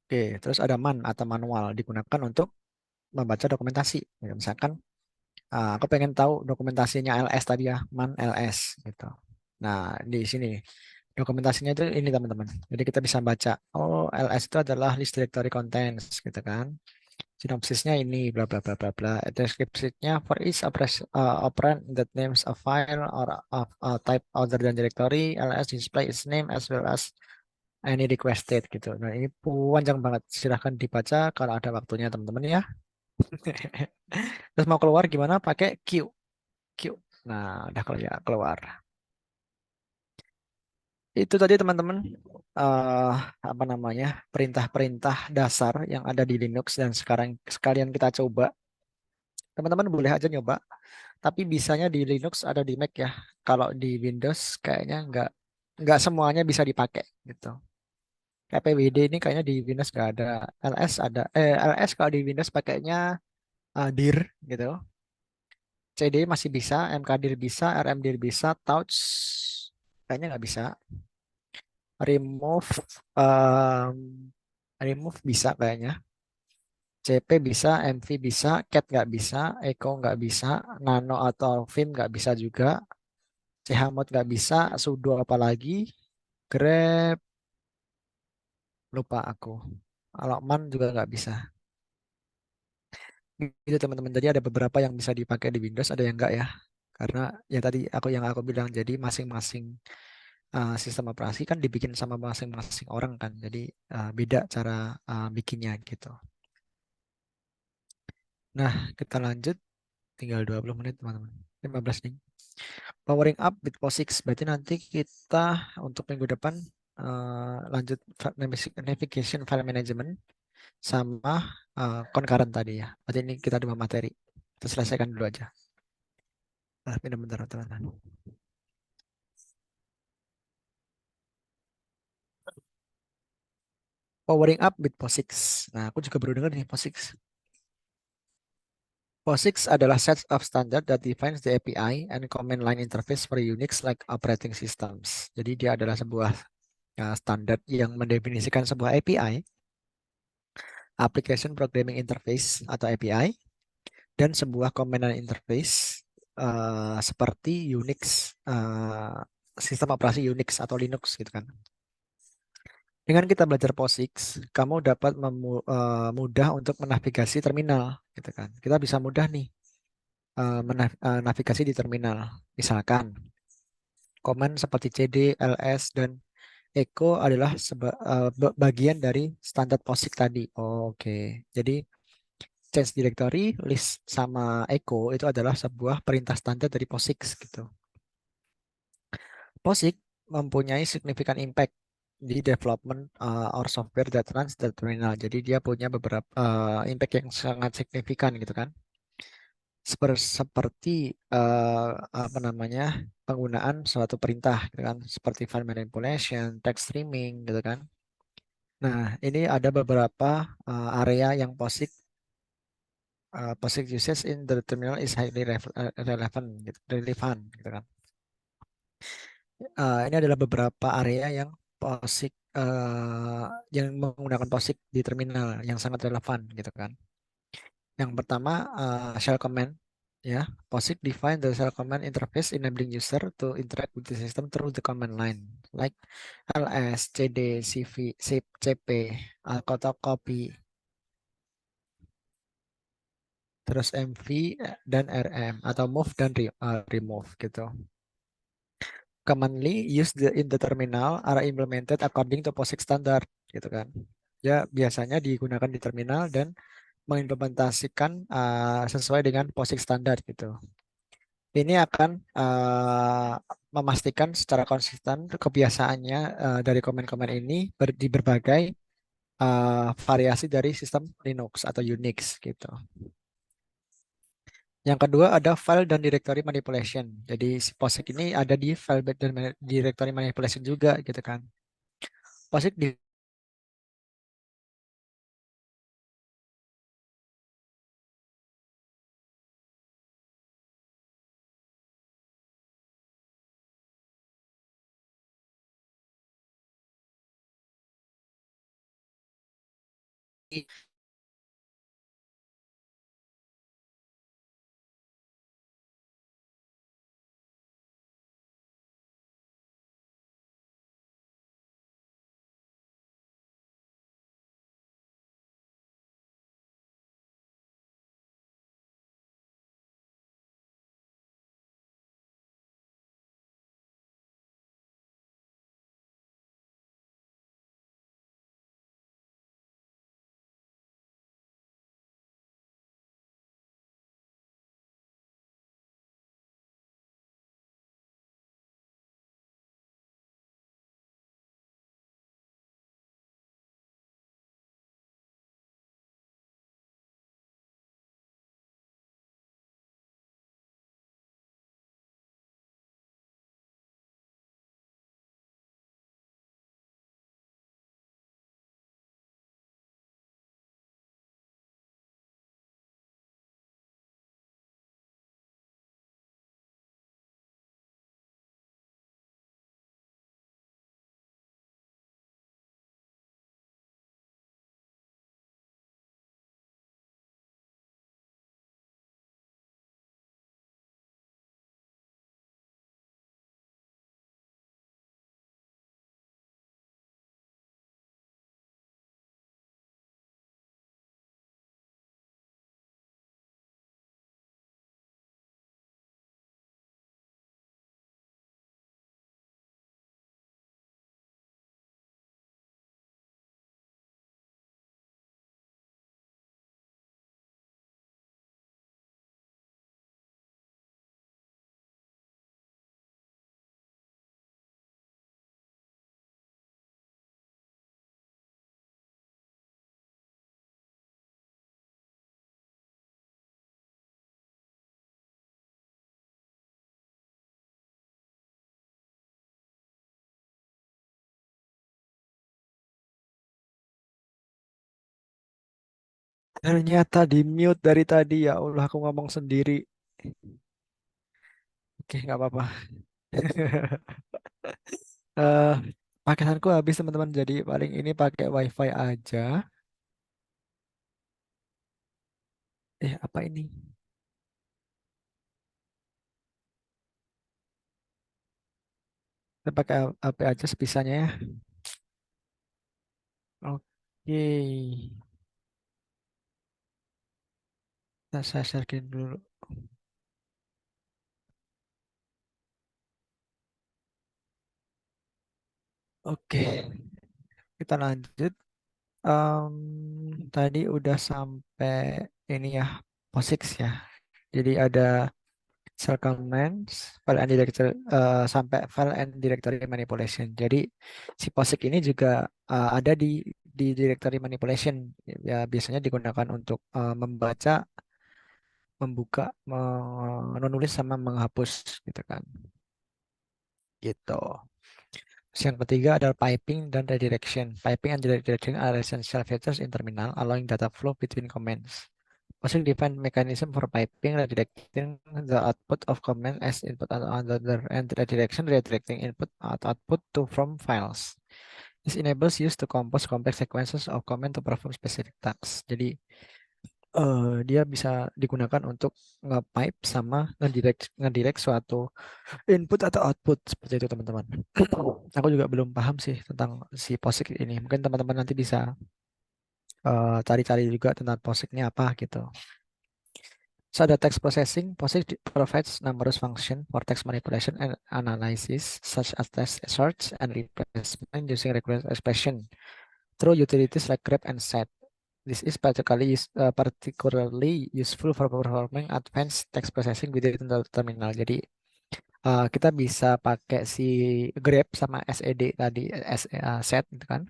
Speaker 1: Oke, terus ada man atau manual digunakan untuk membaca dokumentasi. Ya, misalkan aku pengen tahu dokumentasinya LS tadi ya, man LS gitu. Nah, di sini dokumentasinya itu ini teman-teman. Jadi kita bisa baca, oh LS itu adalah list directory contents gitu kan. Sinopsisnya ini bla bla bla bla bla. Deskripsinya for each operand that names a file or of a type other than directory, LS display its name as well as any requested gitu. Nah, ini panjang banget. Silahkan dibaca kalau ada waktunya teman-teman ya. Terus mau keluar gimana? Pakai Q. Q. Nah, udah kalau ya keluar. Itu tadi teman-teman eh apa namanya, perintah-perintah dasar yang ada di Linux dan sekarang sekalian kita coba. Teman-teman boleh aja nyoba, tapi bisanya di Linux ada di Mac ya. Kalau di Windows kayaknya nggak semuanya bisa dipakai gitu. Kayak PWD ini kayaknya di Windows nggak ada. LS ada. LS kalau di Windows pakainya dir gitu. CD masih bisa, mkdir bisa, rmdir bisa, touch kayaknya nggak bisa. Remove um, remove bisa kayaknya. CP bisa, MV bisa, cat nggak bisa, echo nggak bisa, nano atau vim nggak bisa juga, chmod nggak bisa, sudo apalagi, grep lupa aku. Kalau man juga nggak bisa. Itu teman-teman. Jadi ada beberapa yang bisa dipakai di Windows, ada yang enggak ya. Karena ya tadi aku bilang jadi masing-masing sistem operasi kan dibikin sama masing-masing orang kan. Jadi beda cara bikinnya gitu. Nah, kita lanjut. Tinggal 20 menit teman-teman. 15 nih. Powering up with POSIX. Berarti nanti kita untuk minggu depan lanjut navigation file management sama concurrent tadi ya. Berarti ini kita 2 materi. Kita selesaikan dulu aja. Nah, bentar, teman-teman. Powering up with POSIX. Nah, aku juga baru dengar nih POSIX. POSIX adalah set of standard that defines the API and command line interface for Unix like operating systems. Jadi dia adalah sebuah standar yang mendefinisikan sebuah API, Application Programming Interface atau API, dan sebuah command line interface seperti Unix, sistem operasi Unix atau Linux gitu kan. Dengan kita belajar POSIX, kamu dapat mudah untuk menavigasi terminal, gitu kan. Kita bisa mudah nih navigasi di terminal. Misalkan, command seperti cd, ls, dan echo adalah bagian dari standar POSIX tadi. Oke, jadi change directory, list, sama echo itu adalah sebuah perintah standar dari POSIX gitu. POSIX mempunyai significant impact di development or software that runs the terminal. Jadi dia punya beberapa impact yang sangat signifikan gitu kan. Seperti apa namanya penggunaan suatu perintah gitu kan, seperti file manipulation, text streaming gitu kan. Nah, ini ada beberapa area yang POSIX uses in the terminal is highly relevant gitu kan. Ini adalah beberapa area yang POSIX yang menggunakan POSIX di terminal yang sangat relevan gitu kan. Yang pertama shell command ya. POSIX define the shell command interface enabling user to interact with the system through the command line like ls, cd, cv, zip, cp, atau copy, terus mv dan rm atau move dan remove gitu. Commonly used in the terminal are implemented according to POSIX standard gitu kan. Ya biasanya digunakan di terminal dan mengimplementasikan sesuai dengan POSIX standar gitu. Ini akan memastikan secara konsisten kebiasaannya dari komen-komen ini di berbagai variasi dari sistem Linux atau Unix gitu. Yang kedua ada file dan directory manipulation. Jadi si POSIX ini ada di file dan directory manipulation juga gitu kan. POSIX di Ternyata di mute dari tadi, ya Allah, aku ngomong sendiri. Oke, nggak apa-apa. eh Paketanku habis teman-teman, jadi paling ini pakai wifi aja. Apa ini? Kita pakai HP aja sebisanya ya. Oke, saya sharein dulu. Oke, kita lanjut. Tadi udah sampai ini ya, POSIX ya. Jadi ada cell commands, file and directory, sampai file and directory manipulation. Jadi si POSIX ini juga ada di directory manipulation. Ya biasanya digunakan untuk membaca, membuka, menulis sama menghapus gitu kan. Gitu. Terus yang ketiga adalah piping dan redirection. Piping and redirection are essential features in terminal, allowing data flow between commands. POSIX define mechanism for piping, redirecting the output of command as input and other, and redirecting input output to from files. This enables use to compose complex sequences of command to perform specific tasks. Jadi dia bisa digunakan untuk nge-pipe sama ngedirect suatu input atau output seperti itu teman-teman. Aku juga belum paham sih tentang si POSIX ini. Mungkin teman-teman nanti bisa cari-cari juga tentang POSIX ini apa gitu. So the text processing, POSIX provides numerous functions for text manipulation and analysis, such as text search and replacement using regular expression through utilities like grep and set. This is particularly useful for performing advanced text processing within the terminal. Jadi kita bisa pakai si grep sama sed tadi, set gitu kan,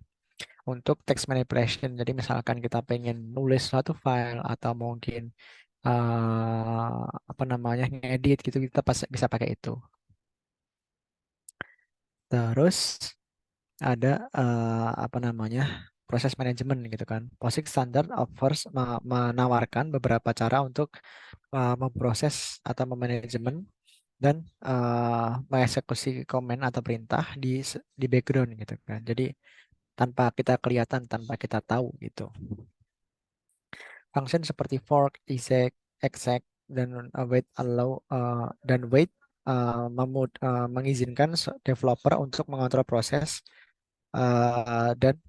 Speaker 1: untuk text manipulation. Jadi misalkan kita pengen nulis suatu file atau mungkin apa namanya ngedit gitu, kita bisa pakai itu. Terus ada apa namanya proses manajemen gitu kan. POSIX Standard offers menawarkan beberapa cara untuk memproses atau memanajemen dan mengeksekusi komen atau perintah di background gitu kan. Jadi tanpa kita kelihatan, tanpa kita tahu gitu. Function seperti fork, exec, dan wait allow dan wait mengizinkan developer untuk mengontrol proses dan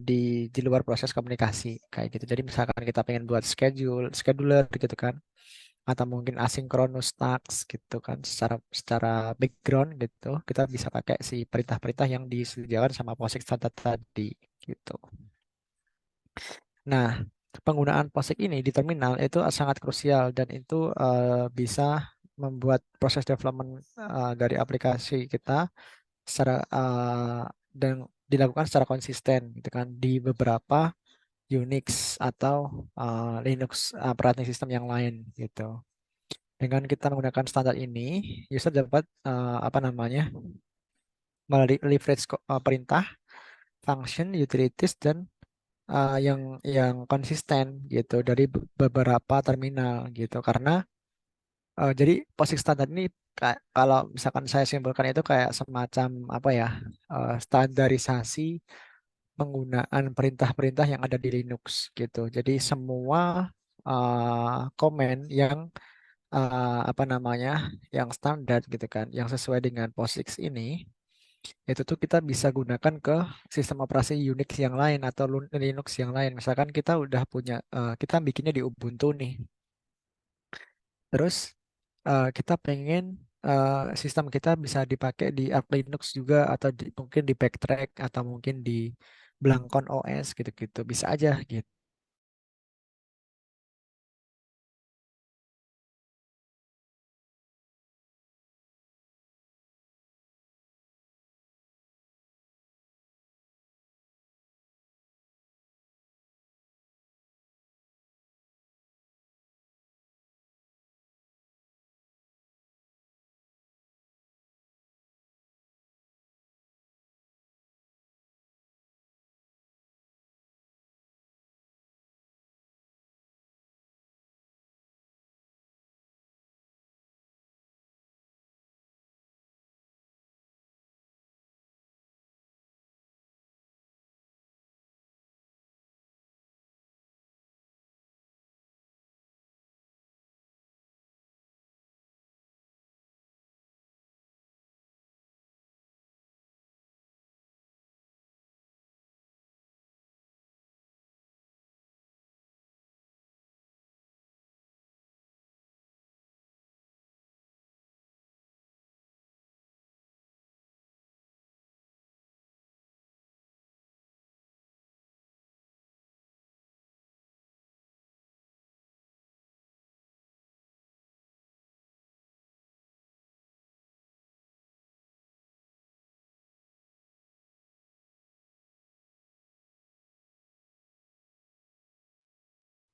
Speaker 1: di luar proses komunikasi kayak gitu. Jadi misalkan kita pengen buat scheduler gitu kan, atau mungkin asynchronous tasks gitu kan, secara background gitu, kita bisa pakai si perintah-perintah yang disediakan sama POSIX tadi gitu. Nah, penggunaan POSIX ini di terminal itu sangat krusial dan itu bisa membuat proses development dari aplikasi kita secara dan dilakukan secara konsisten gitu kan di beberapa Unix atau Linux operating system yang lain gitu. Dengan kita menggunakan standar ini, user dapat apa namanya leverage perintah, function, utilities dan yang konsisten gitu dari beberapa terminal gitu. Karena jadi POSIX standar ini kalau misalkan saya simpulkan itu kayak semacam apa ya, standarisasi penggunaan perintah-perintah yang ada di Linux gitu. Jadi semua komen yang apa namanya yang standar gitu kan, yang sesuai dengan POSIX ini, itu tuh kita bisa gunakan ke sistem operasi Unix yang lain atau Linux yang lain. Misalkan kita udah punya, kita bikinnya di Ubuntu nih. Terus kita pengen sistem kita bisa dipakai di Arch Linux juga atau mungkin di Backtrack atau mungkin di Blancon OS gitu-gitu. Bisa aja gitu.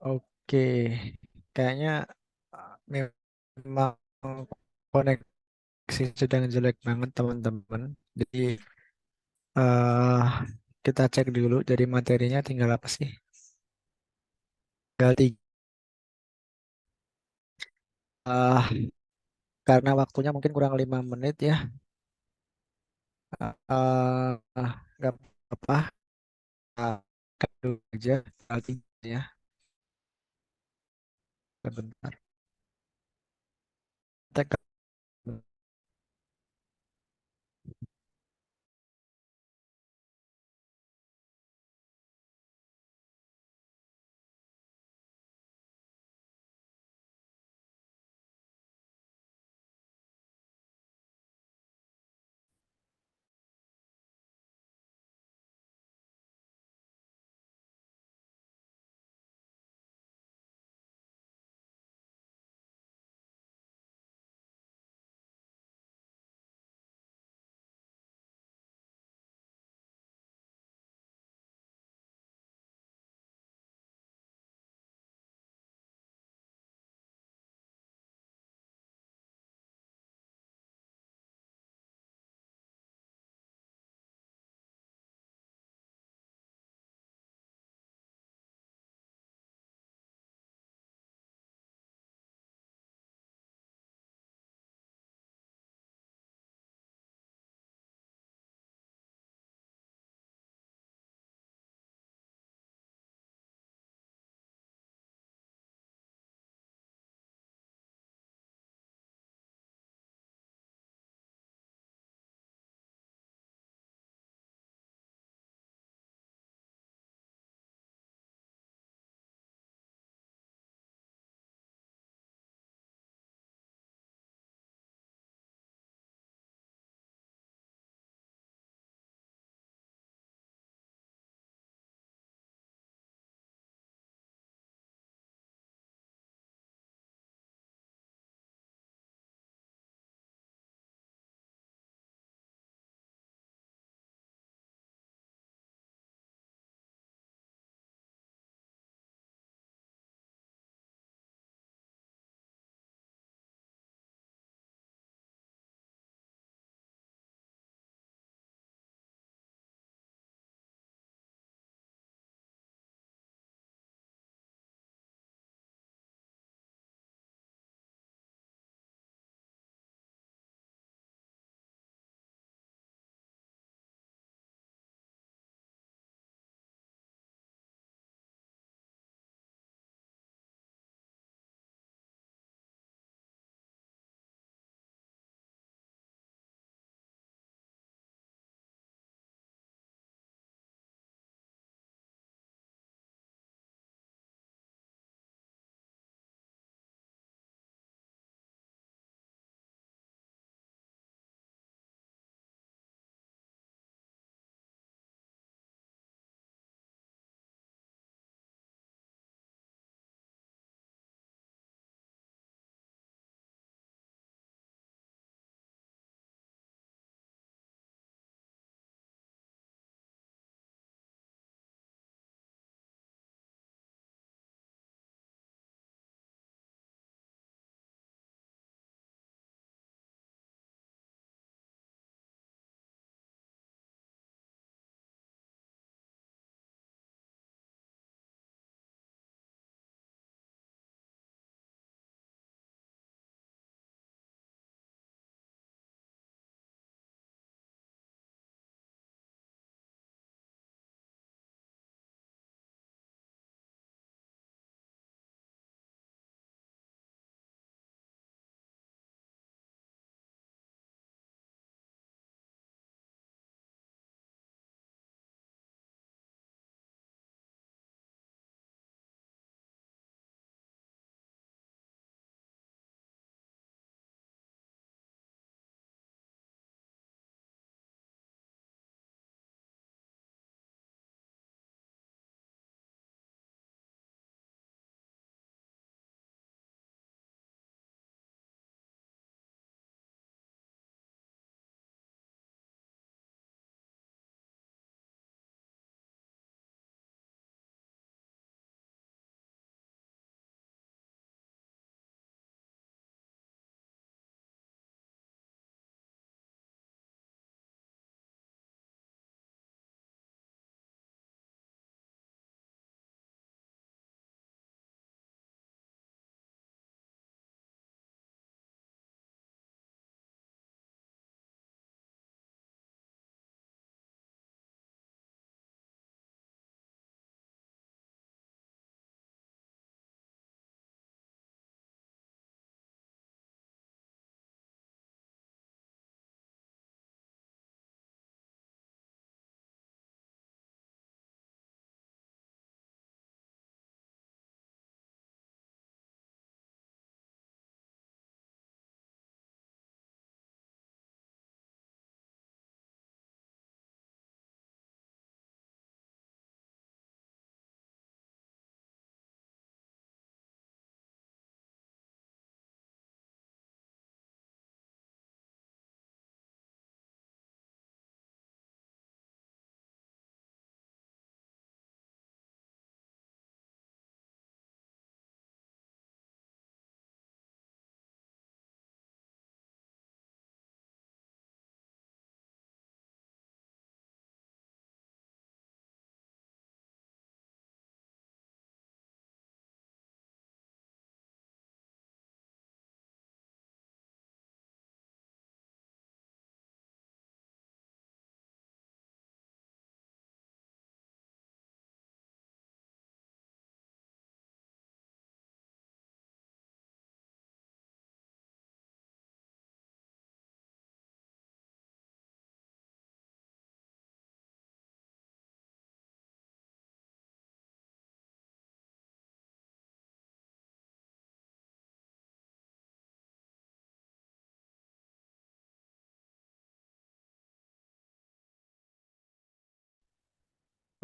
Speaker 1: Oke, kayaknya memang koneksi sedang jelek banget teman-teman. Jadi eh kita cek dulu. Jadi materinya tinggal apa sih? Tinggal tiga. Karena waktunya mungkin kurang 5 menit ya. Nggak apa-apa. Cut dulu aja. Tinggal tiga ya. Sebentar. Kita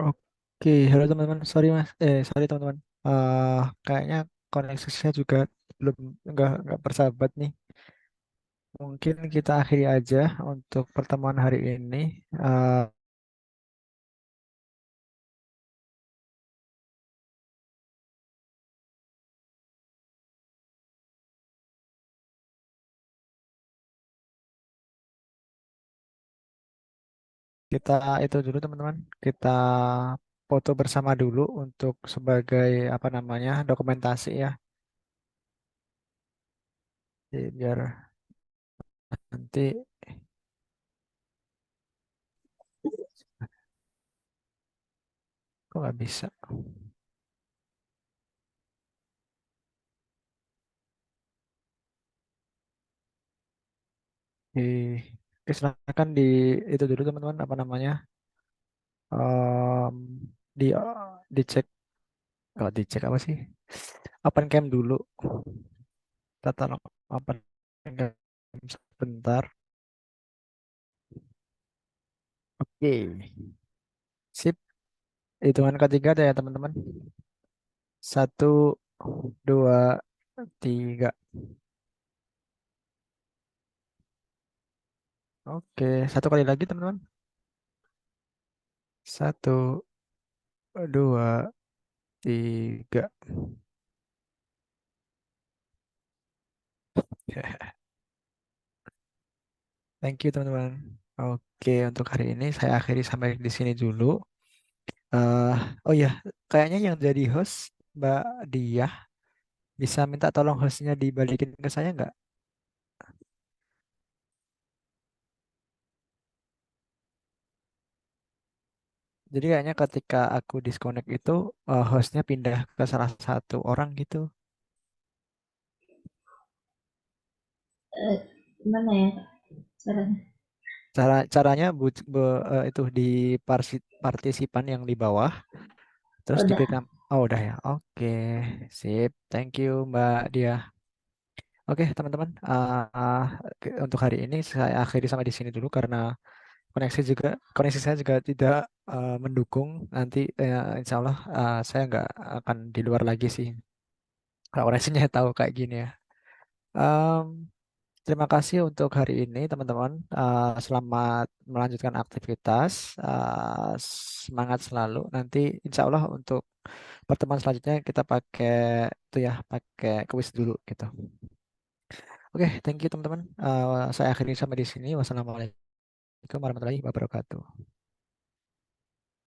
Speaker 1: Oke, halo teman-teman. Sorry teman-teman. Kayaknya koneksinya juga belum nggak bersahabat nih. Mungkin kita akhiri aja untuk pertemuan hari ini. Eh, kita itu dulu teman-teman. Kita foto bersama dulu untuk sebagai apa namanya dokumentasi ya. Jadi biar nanti kok nggak bisa. Oke, Oke, silakan di itu dulu teman-teman apa namanya em, dicek dicek apa sih? Open cam dulu. Kita tolong open cam sebentar. Oke, sip. Hitungan ketiga deh ya teman-teman. Satu, dua, tiga. Oke, satu kali lagi teman-teman. Satu, dua, tiga. Thank you teman-teman. Oke, untuk hari ini saya akhiri sampai di sini dulu. eh oh ya, kayaknya yang jadi host Mbak Dia bisa minta tolong hostnya dibalikin ke saya nggak? Jadi kayaknya ketika aku disconnect itu hostnya pindah ke salah satu orang gitu.
Speaker 7: Gimana ya caranya?
Speaker 1: Caranya itu di partisipan yang di bawah, terus
Speaker 7: Udah.
Speaker 1: diklik oh udah ya. Oke, sip. Thank you Mbak Dia. Oke teman-teman, untuk hari ini saya akhiri sampai di sini dulu karena koneksi saya juga tidak mendukung. Nanti insya Allah saya nggak akan di luar lagi sih. Kalau koneksinya tahu kayak gini ya. Em, Terima kasih untuk hari ini teman-teman. Selamat melanjutkan aktivitas. Semangat selalu. Nanti insya Allah untuk pertemuan selanjutnya kita pakai itu ya, pakai kuis dulu gitu. Oke, thank you teman-teman. Saya akhiri sampai di sini. Wassalamualaikum warahmatullahi wabarakatuh.